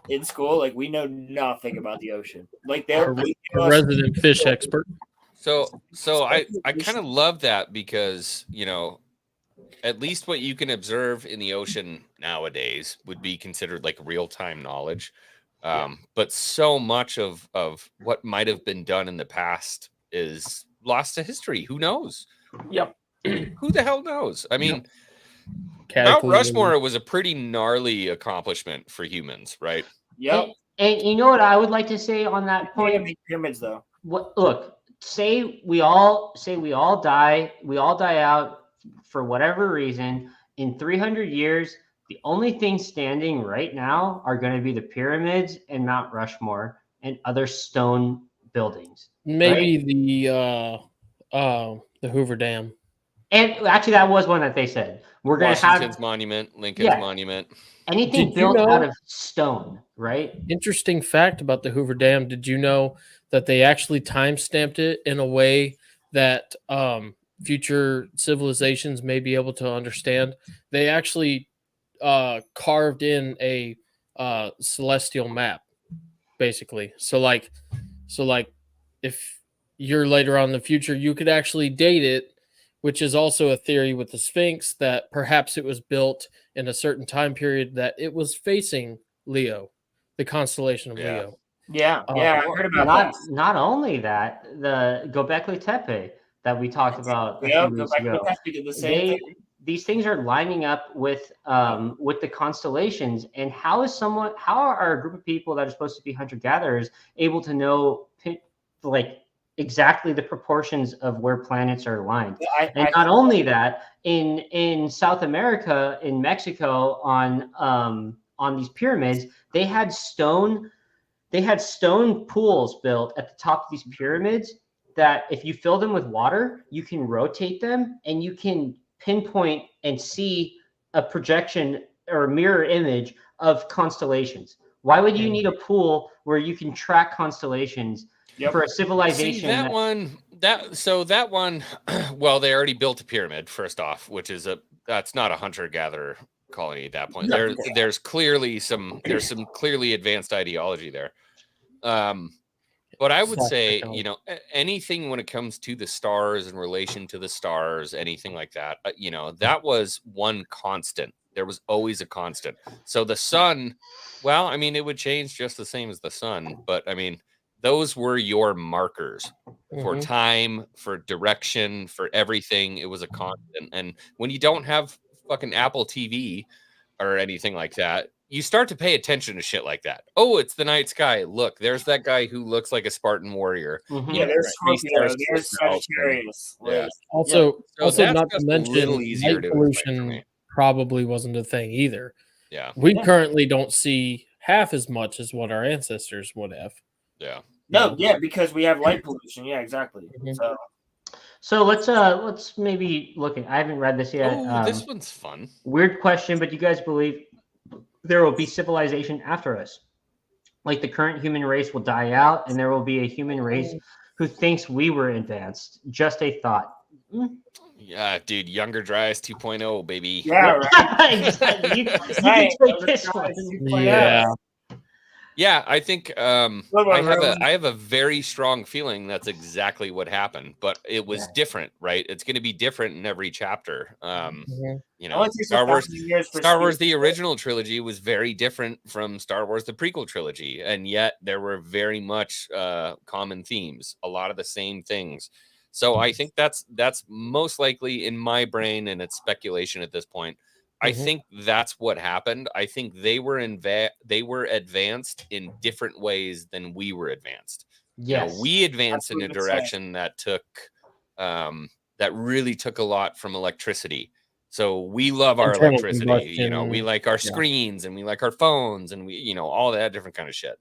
in school, like we know nothing about the ocean. Like they're A resident fish expert. So I kind of love that because, at least what you can observe in the ocean nowadays would be considered like real-time knowledge. But so much of what might have been done in the past is lost to history. Who knows? Yep. Who the hell knows? I mean, Mount Cataclysm. Rushmore was a pretty gnarly accomplishment for humans, right? Yep. And you know what I would like to say on that Point point? of the pyramids, though. Look, say we all die out for whatever reason. In 300 years, the only things standing right now are going to be the pyramids and Mount Rushmore and other stone buildings. Maybe the Hoover Dam. And actually, that was one that they said we're going to Washington's have monument, Lincoln's Yeah. monument. anything Did you built out know- of stone, right? Interesting fact about the Hoover Dam. Did you know that they actually time-stamped it in a way that future civilizations may be able to understand? They actually carved in a celestial map, basically. So like if you're later on in the future, you could actually date it, which is also a theory with the Sphinx, that perhaps it was built in a certain time period that it was facing Leo, the constellation of Yeah. Leo. Yeah, I heard about Not that. not only that, the Göbekli Tepe that we talked about a Yeah, few go weeks back to ago. that because the same They thing. these things are lining up with the constellations. And how are a group of people that are supposed to be hunter gatherers able to know like exactly the proportions of where planets are aligned? And not only that, in South America, in Mexico, on these pyramids, they had stone pools built at the top of these pyramids that if you fill them with water, you can rotate them and you can pinpoint and see a projection or a mirror image of constellations. Why would you need a pool where you can track constellations for a civilization? See, that one, well, they already built a pyramid, first off, which is that's not a hunter-gatherer colony at that point. There's some clearly advanced ideology there. But I would say, anything when it comes to the stars in relation to the stars, anything like that, that was one constant. There was always a constant. So the sun, well, I mean, it would change just the same as the sun, but I mean, those were your markers for time, for direction, for everything. It was a constant. And when you don't have fucking Apple TV or anything like that, you start to pay attention to shit like that. Oh, it's the night sky. Look, there's that guy who looks like a Spartan warrior. Yeah, there's Scorpio, there's Sagittarius. Yeah. Also, that's not to just a mention, little easier light to explain for pollution me. probably wasn't a thing either. Yeah. We currently don't see half as much as what our ancestors would have. Yeah. No, yeah, because we have light pollution. Yeah, exactly. So let's maybe look at. I haven't read this yet. Oh, this one's fun. Weird question, but you guys believe there will be civilization after us? Like the current human race will die out, and there will be a human race who thinks we were advanced. Just a thought. Yeah, dude, Younger Dryas 2.0, baby. Yeah, right. Exactly. You can take this one. Yeah. Yeah, I think I have a very strong feeling that's exactly what happened, but it was different, right? It's going to be different in every chapter. Star Wars, the original trilogy was very different from Star Wars, the prequel trilogy, and yet there were very much common themes, a lot of the same things. So I think that's most likely in my brain, and it's speculation at this point. I think that's what happened. I think they were advanced in different ways than we were advanced. Yes, we advanced in a direction that took that really took a lot from electricity. So we love our electricity. We like our screens and we like our phones and we, all that different kind of shit.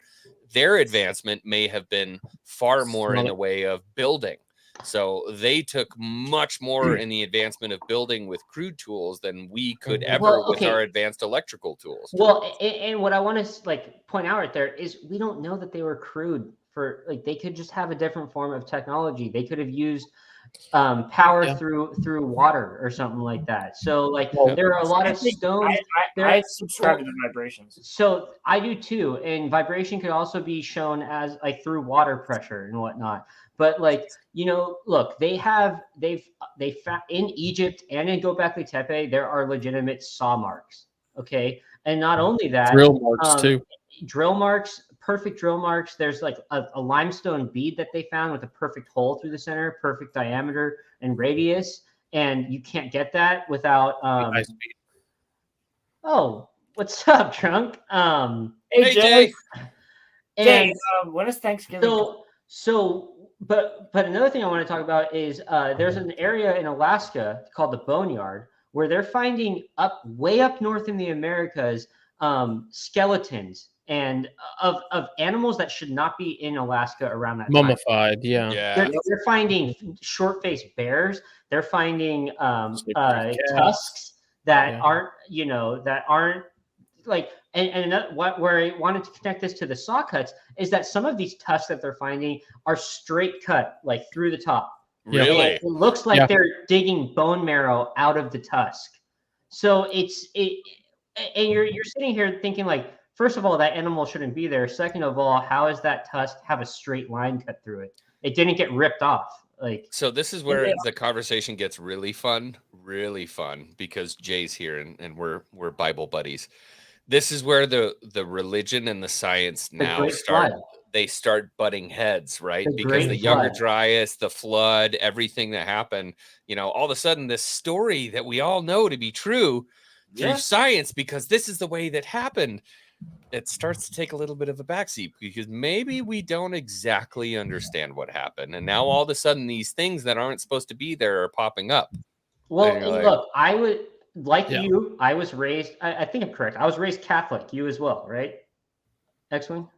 Their advancement may have been far more in the way of building. So they took much more in the advancement of building with crude tools than we could ever with our advanced electrical tools. Well, and what I want to point out right there is we don't know that they were crude they could just have a different form of technology. They could have used power through water or something like that. So there are a lot of stones. I subscribe to the vibrations. So I do too. And vibration could also be shown as through water pressure and whatnot. But look, they've found in Egypt and in Göbekli Tepe, there are legitimate saw marks. Okay. And not only that, drill marks too. Drill marks, perfect drill marks. There's a limestone bead that they found with a perfect hole through the center, perfect diameter and radius. And you can't get that without oh, what's up, Trunk? Hey Jay. And when is Thanksgiving? But another thing I want to talk about is there's an area in Alaska called the Boneyard where they're finding way up north in the Americas skeletons and of animals that should not be in Alaska around that time. Mummified, yeah. Yeah. They're finding short-faced bears. They're finding Cats. tusks that Yeah. aren't like. And where I wanted to connect this to the saw cuts is that some of these tusks that they're finding are straight cut, like through the top. Yeah. Really? And it looks like Yeah. they're digging bone marrow out of the tusk. So and you're sitting here thinking like, first of all, that animal shouldn't be there. Second of all, how does that tusk have a straight line cut through it? It didn't get ripped off. Like, So this is where Yeah. the conversation gets really fun, because Jay's here and we're Bible buddies. This is where the religion and the science the now Great start. Flood. They start butting heads, right? The Because Great the Younger Flood. Dryas, the flood, everything that happened, all of a sudden this story that we all know to be true through Yeah. science, because this is the way that happened, it starts to take a little bit of a backseat because maybe we don't exactly understand what happened. And now all of a sudden these things that aren't supposed to be there are popping up. Well, And you're like- look, I would like Yeah. you. I was raised. I think I'm correct. I was raised Catholic. You as well, right? X-wing.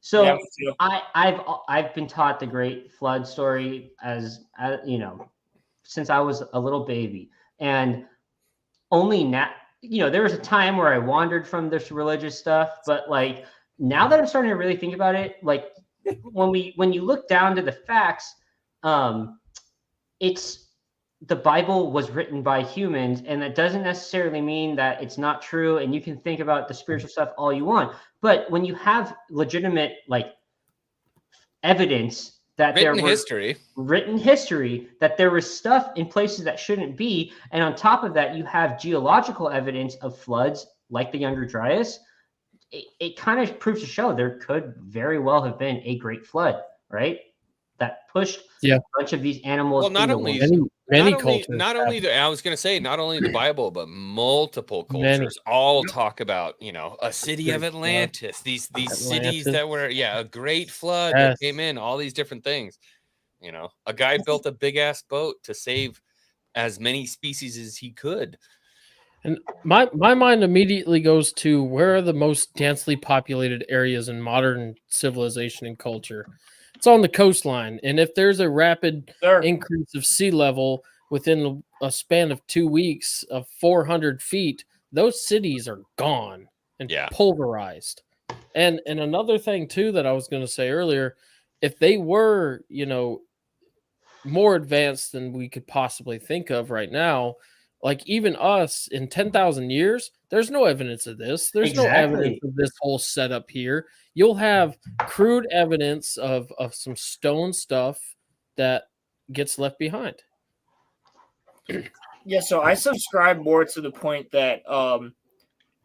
So Yeah, me too. I've been taught the Great Flood story as since I was a little baby, and only now there was a time where I wandered from this religious stuff, but like now that I'm starting to really think about it, like when you look down to the facts, it's the Bible was written by humans, and that doesn't necessarily mean that it's not true. And you can think about the spiritual stuff all you want, but when you have legitimate like evidence that written history. written history that there was stuff in places that shouldn't be, and on top of that, you have geological evidence of floods like the Younger Dryas. It kind of proves to show there could very well have been a great flood, right? That pushed Yeah. a bunch of these animals. Well, not into only- one. Many not only, cultures. not have- only the, I was going to say, not only the Bible, but multiple Many. cultures all talk about, a city of Great flood. Atlantis, these cities Atlantis. that were, a great flood Yes. that came in, all these different things. A guy built a big ass boat to save as many species as he could. And my mind immediately goes to where are the most densely populated areas in modern civilization and culture? It's on the coastline. And if there's a rapid Sir. increase of sea level within a span of 2 weeks of 400 feet, those cities are gone and Yeah. pulverized. And another thing too that I was going to say earlier, if they were, more advanced than we could possibly think of right now, like even us in 10,000 years, there's no evidence of this. There's no evidence Exactly. of this whole setup here. You'll have crude evidence of some stone stuff that gets left behind. Yeah, so I subscribe more to the point that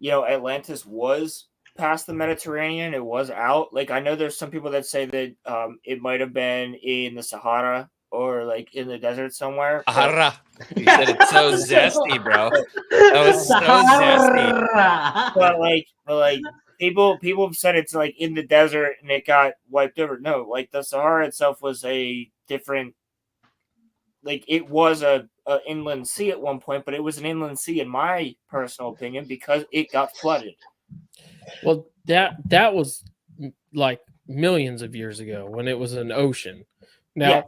Atlantis was past the Mediterranean. It was out. Like I know there's some people that say that it might have been in the Sahara or like in the desert somewhere. but- Ahara. You said it's so zesty, bro. That was so zesty. but like people have said it's like in the desert and it got wiped over. No, like the Sahara itself was a different, like it was a inland sea at one point, but it was an inland sea in my personal opinion because it got flooded. Well, that was like millions of years ago when it was an ocean. Now, Yeah.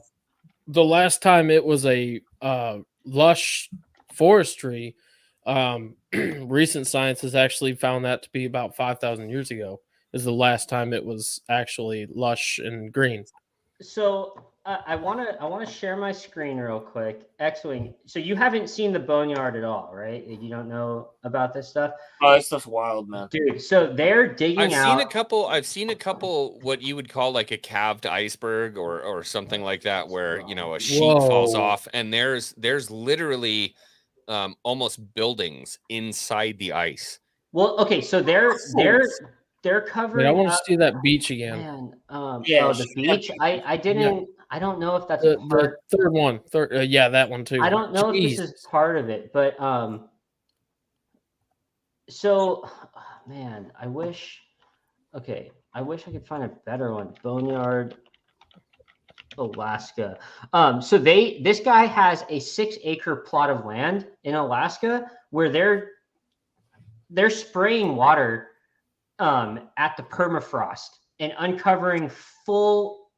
the last time it was a lush forestry, recent science has actually found that to be about 5,000 years ago is the last time it was actually lush and green. So I want to share my screen real quick. X-Wing. So you haven't seen the boneyard at all, right? You don't know about this stuff, Oh, this stuff's wild, man. dude. So they're digging I've out. seen a couple what you would call like a calved iceberg or something like that, where a sheet falls Whoa. off and there's literally almost buildings inside the ice. Well, okay. So they're covering. Wait, I want to up- see that beach again. Man, Yeah, oh, the beach. I didn't. I don't know if that's The part. third one. Yeah, that one too. I don't know if Jeez. this is part of it, but so man, I wish. Okay, I wish I could find a better one. Boneyard, Alaska. So this guy has a 6-acre plot of land in Alaska where they're spraying water at the permafrost and uncovering full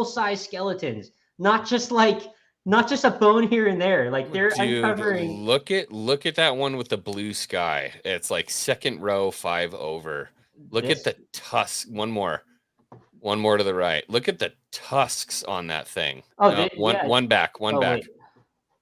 size skeletons, not just a bone here and there. Like they're uncovering. Look at that one with the blue sky. It's like second row, 5 over. Look at the tusk. One more to the right. Look at the tusks on that thing. Oh, one back. Wait.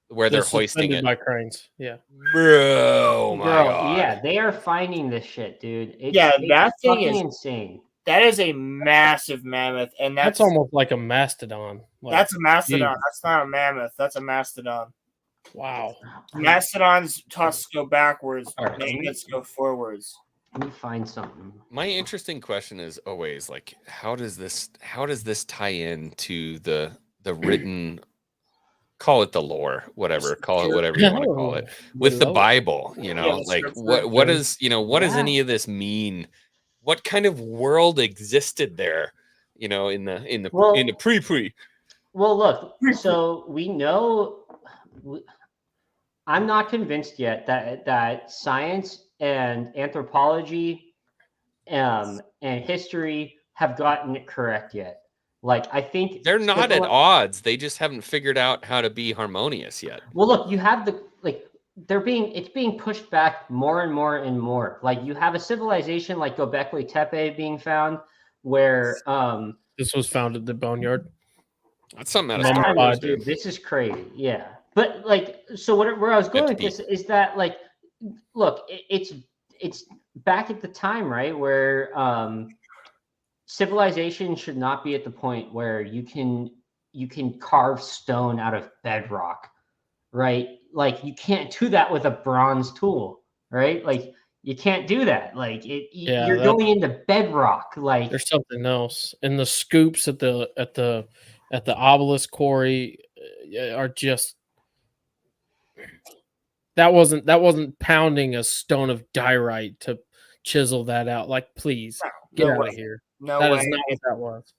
Where they're hoisting it by cranes. Yeah, bro. My God. Yeah, they are finding this shit, dude. That thing is insane. That is a massive mammoth, and that's almost like a mastodon. That's a mastodon. That's not a mammoth. That's a mastodon. Wow. Mastodon's tusks go backwards. Right, mammoths go forwards. Let me find something. My interesting question is always like, how does this tie in to the written, call it the lore, whatever, call it whatever you want to call it, with the Bible, like what does any of this mean? What kind of world existed there, in the pre? Well, look, so we know. I'm not convinced yet that science and anthropology and history have gotten it correct yet. Like, I think they're not at odds. They just haven't figured out how to be harmonious yet. Well, look, you have it's being pushed back more and more and more. Like, you have a civilization like Göbekli Tepe being found, where this was found at the boneyard. That's something else. Dude, this is crazy. Yeah, but where I was going with this is that, like, look, it's back at the time, right, where civilization should not be at the point where you can carve stone out of bedrock, right? Like, you can't do that with a bronze tool, right? Like, you can't do that. Like, you're going into bedrock. Like, there's something else. And the scoops at the obelisk quarry are just that wasn't pounding a stone of diorite to chisel that out. Like, please get out of here. No that way. is not what that was.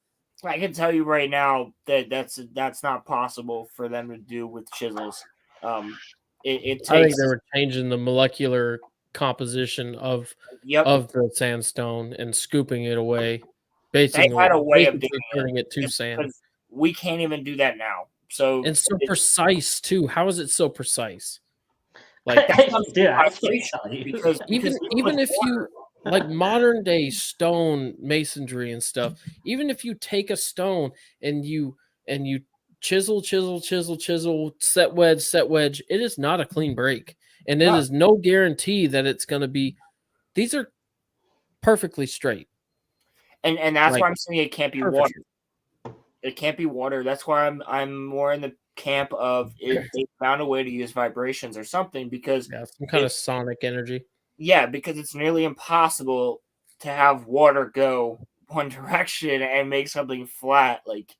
I can tell you right now that that's not possible for them to do with chisels. It takes. I think they were changing the molecular composition of the sandstone and scooping it away. Basically, they had a way of turning it to sand. We can't even do that now. So and so precise too. How is it so precise? Like, dude, I can't tell you. Because even if you like modern day stone masonry and stuff, even if you take a stone and you chisel, set wedge, it is not a clean break. And it is no guarantee that it's going to be. These are perfectly straight. And that's why I'm saying it can't be water. It can't be water. That's why I'm more in the camp of if they found a way to use vibrations or something, because some kind of sonic energy. Yeah, because it's nearly impossible to have water go one direction and make something flat. Like,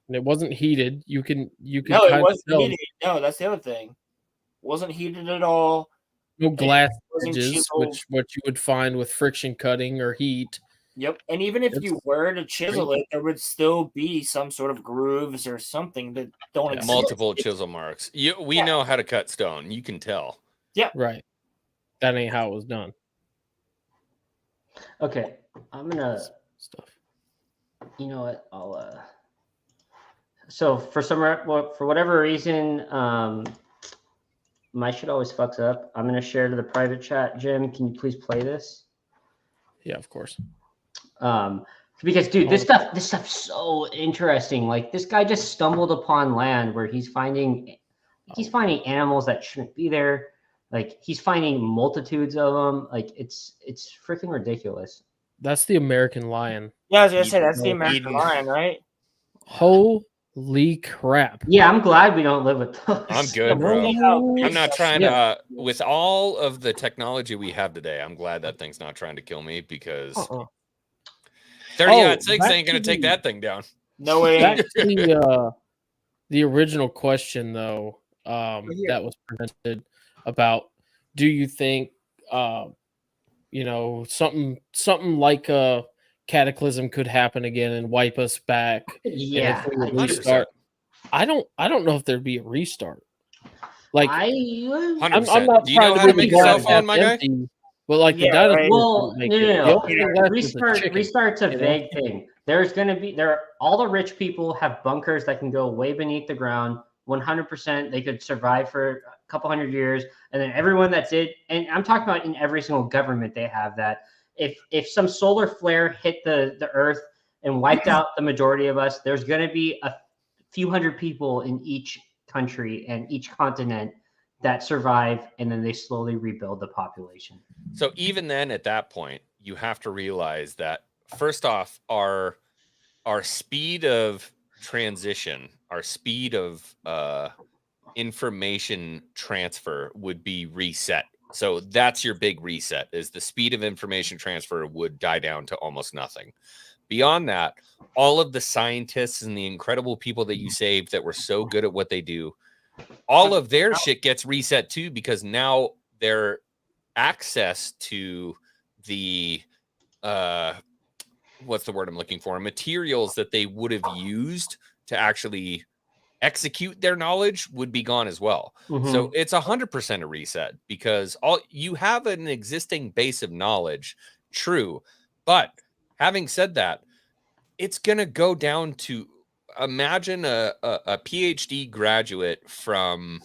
and it wasn't heated. You can. No, it wasn't heated. No, that's the other thing. It wasn't heated at all. No glass edges, which what you would find with friction cutting or heat. Yep, and even if you were to chisel it, there would still be some sort of grooves or something that don't exist. Multiple chisel marks. We know how to cut stone. You can tell. Yeah, right. That ain't how it was done. Okay, I'm gonna stuff. You know what? I'll So for whatever reason, my shit always fucks up. I'm gonna share to the private chat. Jim, can you please play this? Yeah, of course. Because dude, this stuff's so interesting. Like, this guy just stumbled upon land where he's finding animals that shouldn't be there. Like, he's finding multitudes of them. Like, it's freaking ridiculous. That's the American lion. Yeah, I was gonna say that's the American lion, right? Holy crap! Yeah, I'm glad we don't live with those. I'm good, bro. I'm not trying to. With all of the technology we have today, I'm glad that thing's not trying to kill me, because 30-06 ain't gonna take that thing down. No way. Back to the original question, though, that was presented about, do you think something like a cataclysm could happen again and wipe us back? Yeah, and if we restart. I don't know if there'd be a restart. Like, 100%. I'm not Do you know how to make a cell phone, my guy? But like the Yeah, dinosaurs right. Well, didn't make no, it. no, The no. only thing left is the chicken. Restart's a you know? vague thing. There's going to be all the rich people have bunkers that can go way beneath the ground. 100%, they could survive for a couple hundred years, and then everyone that did, and I'm talking about in every single government, they have that. If some solar flare hit the Earth and wiped out the majority of us, there's going to be a few hundred people in each country and each continent that survive, and then they slowly rebuild the population. So even then, at that point, you have to realize that first off, our speed of transition, our speed of information transfer would be reset. So that's your big reset, is the speed of information transfer would die down to almost nothing. Beyond that, all of the scientists and the incredible people that you saved that were so good at what they do, all of their shit gets reset too, because now their access to the what's the word I'm looking for? Materials that they would have used to actually execute their knowledge would be gone as well. So it's 100% a reset, because all you have an existing base of knowledge, true. But having said that, it's going to go down to, imagine a PhD graduate from,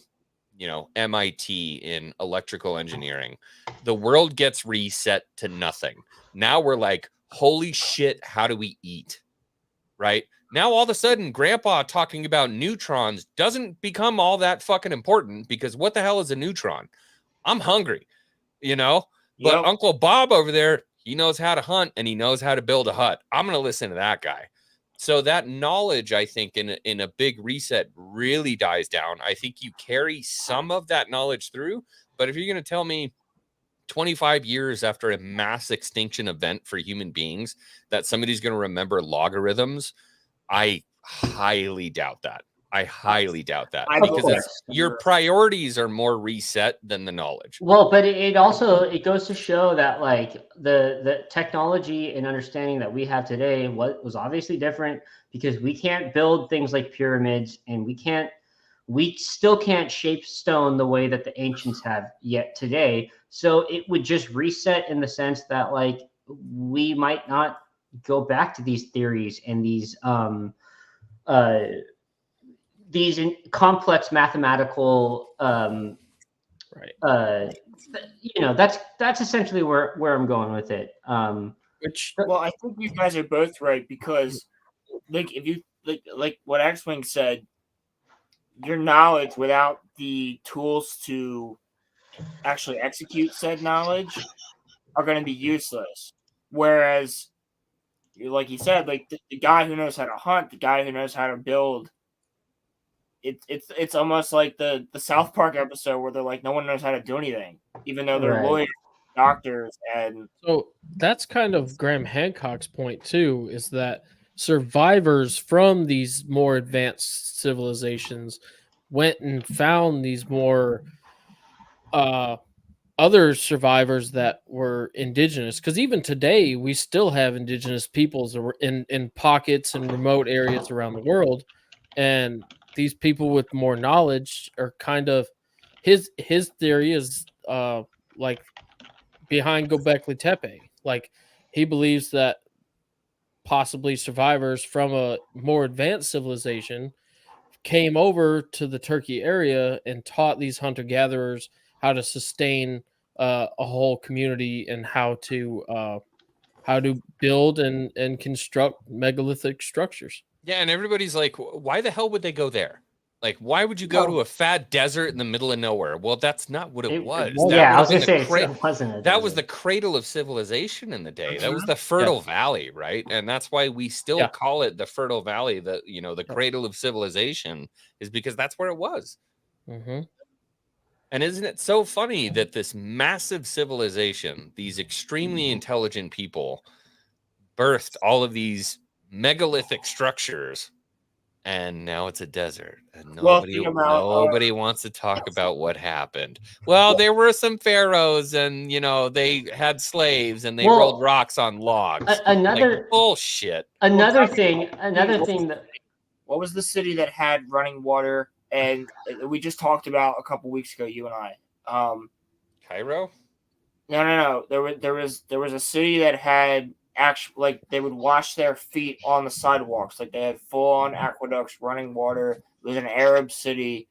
MIT in electrical engineering. The world gets reset to nothing. Now we're like, holy shit, how do we eat? Right? Now, all of a sudden, grandpa talking about neutrons doesn't become all that fucking important, because what the hell is a neutron? I'm hungry, But Yep. Uncle Bob over there, he knows how to hunt and he knows how to build a hut. I'm going to listen to that guy. So that knowledge, I think, in a big reset really dies down. I think you carry some of that knowledge through, but if you're going to tell me 25 years after a mass extinction event for human beings that somebody's going to remember logarithms, I highly doubt that. Because your priorities are more reset than the knowledge. Well, but it goes to show that like the technology and understanding that we have today was obviously different, because we can't build things like pyramids, and we still can't shape stone the way that the ancients have yet today. So it would just reset in the sense that like we might not go back to these theories and these complex mathematical Right. That's essentially where I'm going with it. Well, I think you guys are both right, because like if you like what X-Wing said, your knowledge without the tools to actually execute said knowledge are going to be useless. Whereas, like he said, like the guy who knows how to hunt, the guy who knows how to build, it's almost like the South Park episode where they're like, no one knows how to do anything, even though they're lawyers, doctors, and so that's kind of Graham Hancock's point too, is that survivors from these more advanced civilizations went and found these more other survivors that were indigenous, because even today we still have indigenous peoples in pockets and remote areas around the world, and these people with more knowledge are kind of his theory is like behind Göbekli Tepe. Like he believes that possibly survivors from a more advanced civilization came over to the Turkey area and taught these hunter gatherers how to sustain a whole community and how to build and construct megalithic structures. Yeah, and everybody's like, why the hell would they go there? Like, why would you go to a fat desert in the middle of nowhere? Well, that's not what it was. Yeah, I was going to say it wasn't. That was the cradle of civilization in the day. That was the Fertile Valley, right? And that's why we still call it the Fertile Valley. The cradle of civilization is because that's where it was. Mm-hmm. And isn't it so funny that this massive civilization, these extremely intelligent people, birthed all of these megalithic structures, and now it's a desert, and nobody wants to talk about what happened. Well, there were some pharaohs, and they had slaves, and they rolled rocks on logs. Bullshit. Another thing that. What was the city that had running water? And we just talked about a couple weeks ago, you and I. Cairo? No. There was a city that had like they would wash their feet on the sidewalks, like they had full on aqueducts, running water. It was an Arab city.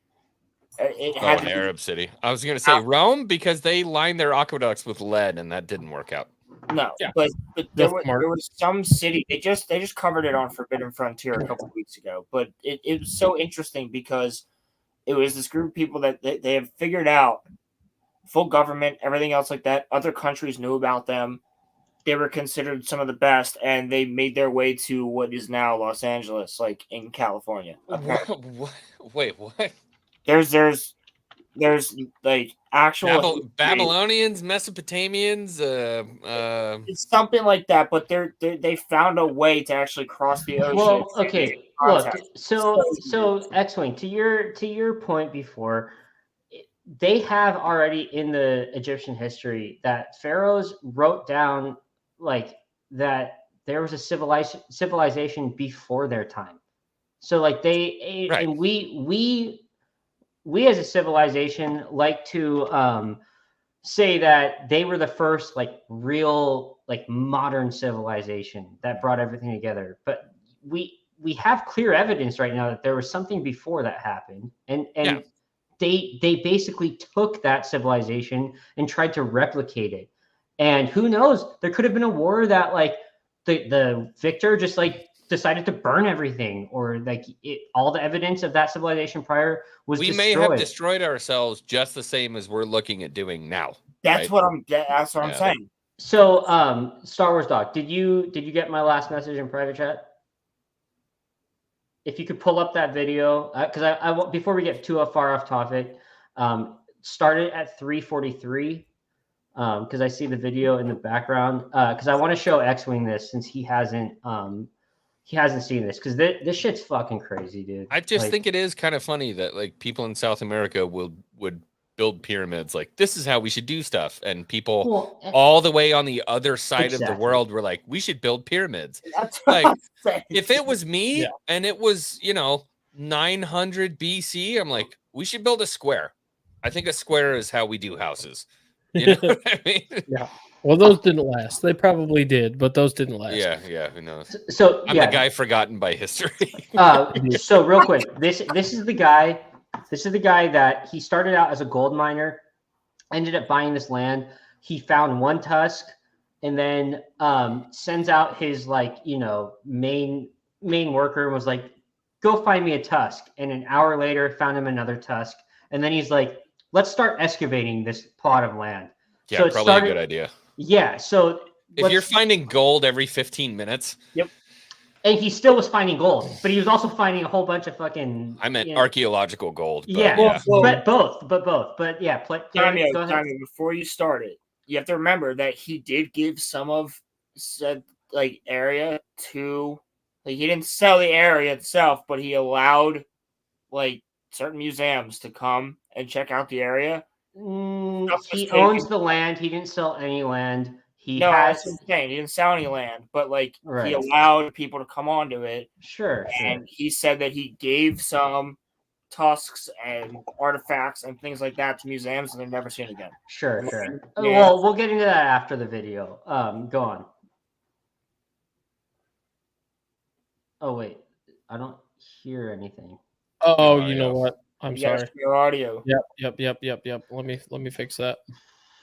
It had an Arab city. I was going to say Rome because they lined their aqueducts with lead, and that didn't work out. No, Yeah. but there That's was, smart. there was some city. They just covered it on Forbidden Frontier a couple weeks ago. But it was so interesting because it was this group of people that they have figured out full government, everything else like that. Other countries knew about them. They were considered some of the best, and they made their way to what is now Los Angeles, like in California. What? Wait, what? There's like actual Babylonians, Mesopotamians, it's something like that, but they found a way to actually cross the ocean. Well, okay, look, so X-Wing, to your point before, they have already in the Egyptian history that pharaohs wrote down like that there was a civilization before their time. So like they Right. and we as a civilization like to say that they were the first like real like modern civilization that brought everything together. But we have clear evidence right now that there was something before that happened, and Yeah. they basically took that civilization and tried to replicate it. And who knows, there could have been a war that like the victor just like decided to burn everything, or like all the evidence of that civilization prior was we destroyed. may have destroyed ourselves just the same as we're looking at doing now. That's right? That's what I'm saying. So, Star Wars Doc, did you get my last message in private chat? If you could pull up that video, because I before we get too far off topic, start it at 3:43, because I see the video in the background. Because I want to show X-Wing this since he hasn't seen this, because this shit's fucking crazy, dude. I just think it is kind of funny that like people in South America would build pyramids like this is how we should do stuff, and people all the way on the other side of the world were like, we should build pyramids. That's like if it was me and it was 900 BC, I'm like, we should build a square. I think a square is how we do houses. You know what I mean? Yeah. Well, those didn't last. They probably did, but those didn't last. Yeah, who knows? So I'm the guy forgotten by history. So real quick, this is the guy. This is the guy that he started out as a gold miner, ended up buying this land. He found one tusk, and then sends out his main worker and was like, "Go find me a tusk." And an hour later, found him another tusk, and then he's like, "Let's start excavating this plot of land." Yeah, so probably a good idea. Yeah, so if you're finding gold every 15 minutes. Yep. And he still was finding gold, but he was also finding a whole bunch of fucking. I meant archaeological gold. But yeah. But both. But yeah, go ahead. Before you start it, you have to remember that he did give some of said area to, he didn't sell the area itself, but he allowed certain museums to come and check out the area. He owns the land. He didn't sell any land. That's what I'm saying. He didn't sell any land, but he allowed people to come onto it. Sure. And he said that he gave some tusks and artifacts and things like that to museums, and they're never seen again. Sure. Yeah. Well, we'll get into that after the video. Go on. Oh wait, I don't hear anything. Oh, you know what? I'm sorry. Your audio. Yep. Let me fix that.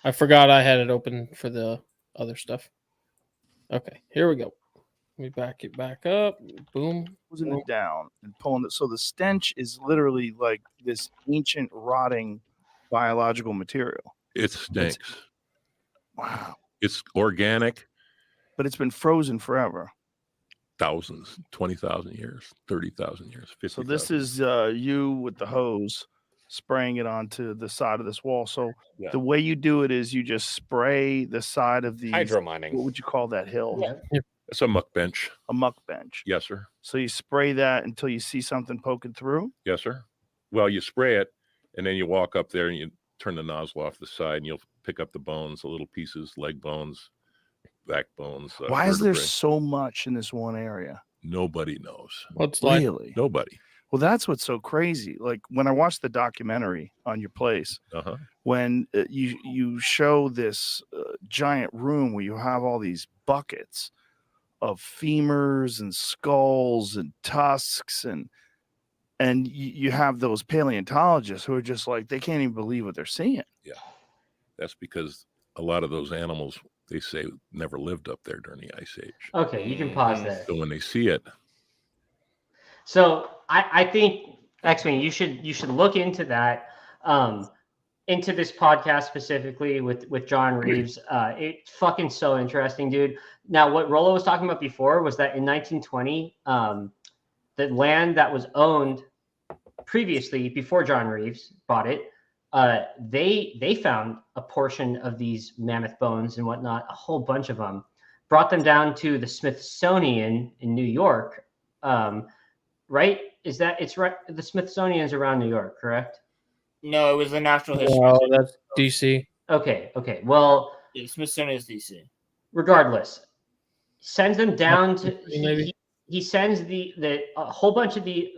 I forgot I had it open for the other stuff. Okay, here we go. Let me back it back up. Boom. Closing it down and pulling it. So the stench is literally like this ancient rotting biological material. It stinks. Wow. It's organic. But it's been frozen forever. Thousands, 20,000 years, 30,000 years, 50,000. So this is you with the hose spraying it onto the side of this wall. So the way you do it is you just spray the side of the hydro mining. What would you call that hill? Yeah. It's a muck bench. A muck bench. Yes, sir. So you spray that until you see something poking through? Yes, sir. Well, you spray it, and then you walk up there and you turn the nozzle off the side, and you'll pick up the bones, the little pieces, leg bones, back bones. Why is there so much in this one area? Nobody knows. What's really? Nobody. Well, that's what's so crazy. Like when I watched the documentary on your place, when you show this giant room where you have all these buckets of femurs and skulls and tusks, and you have those paleontologists who are just like, they can't even believe what they're seeing. Yeah, that's because a lot of those animals, they say, never lived up there during the Ice Age. Okay, you can pause there. So when they see it, so I think X-Wing, you should look into that, into this podcast specifically with John Reeves. It's fucking so interesting, dude. Now, what Rollo was talking about before was that in 1920, the land that was owned previously, before John Reeves bought it, they found a portion of these mammoth bones and whatnot, a whole bunch of them, brought them down to the Smithsonian in New York. Right? It's right? The Smithsonian's around New York, correct? No, it was the Natural History. No, that's DC. Okay. Well, The Smithsonian is DC. Regardless, sends them down to Maybe. he sends a whole bunch of the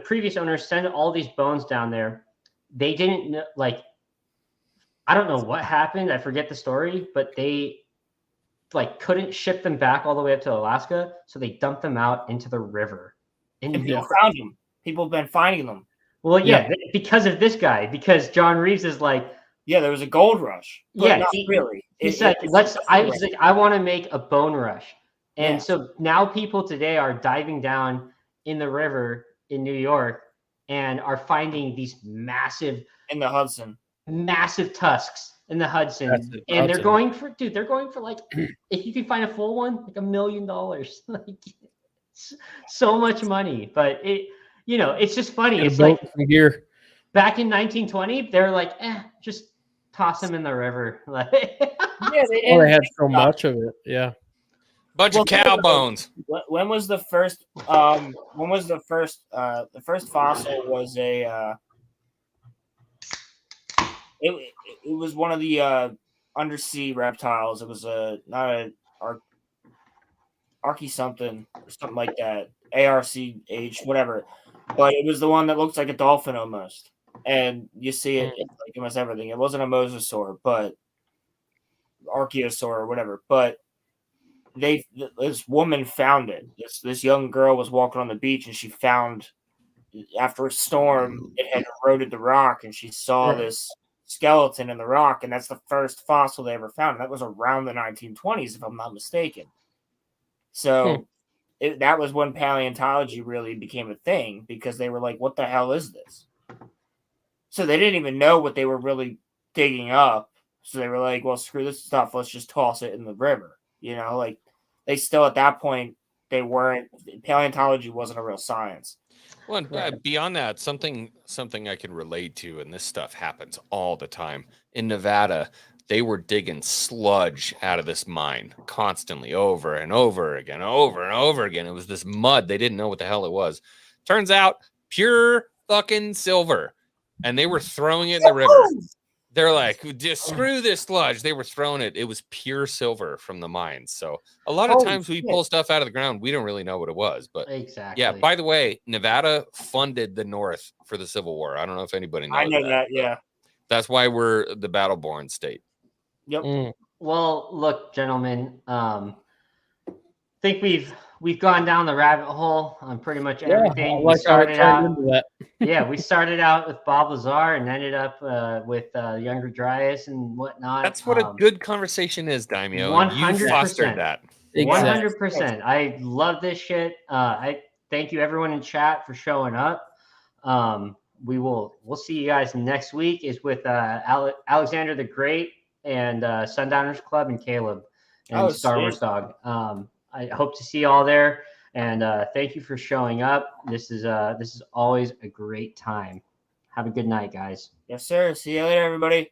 previous owners send all these bones down there. They didn't know, like, I don't know what happened. I forget the story, but they couldn't ship them back all the way up to Alaska, so they dumped them out into the river. And people found them. People have been finding them. Well, yeah, because of this guy, because John Reeves is like, yeah, there was a gold rush. Yeah, not really. He said, I want to make a bone rush. And so now people today are diving down in the river in New York and are finding these massive in the Hudson, massive tusks in the Hudson. And they're going for like, if you can find a full one, like $1 million. Like, so much money. But it's just funny. It's like here back in 1920, they're like, just toss them in the river. Yeah, they had so much of it. Yeah. Bunch of cow bones. When was the first? When was the first? The first fossil was a. It was one of the undersea reptiles. It was not a Archy something or something like that. ARCH, whatever. But it was the one that looks like a dolphin almost, and you see it in like almost everything. It wasn't a mosasaur, but archaeosaur or whatever. But this woman found it. This young girl was walking on the beach, and she found, after a storm, it had eroded the rock, and she saw this skeleton in the rock, and that's the first fossil they ever found. That was around the 1920s, if I'm not mistaken. So that was when paleontology really became a thing, because they were like, what the hell is this? So they didn't even know what they were really digging up. So they were like, well, screw this stuff. Let's just toss it in the river. Like they still, at that point, paleontology wasn't a real science. Well, beyond that, something I can relate to, and this stuff happens all the time. In Nevada, they were digging sludge out of this mine constantly, over and over again, over and over again. It was this mud. They didn't know what the hell it was. Turns out, pure fucking silver. And they were throwing it in the river. They're like, just screw this sludge. They were throwing it. It was pure silver from the mines. So a lot of times we pull stuff out of the ground, we don't really know what it was. But exactly. Yeah, by the way, Nevada funded the North for the Civil War. I don't know if anybody knows. I know that, yeah. That's why we're the battle-born state. Yep. Well, look, gentlemen, I think we've gone down the rabbit hole on pretty much everything. We started out with Bob Lazar and ended up with Younger Dryas and whatnot. That's what a good conversation is, Daimyo. 100%. You fostered that. 100%. I love this shit. I thank you everyone in chat for showing up. We'll see you guys next week. Is with Alexander the Great and Sundowners Club and Caleb and Star Wars Dog. I hope to see you all there, and thank you for showing up. This is always a great time. Have a good night, guys. Yes, sir. See you later, everybody.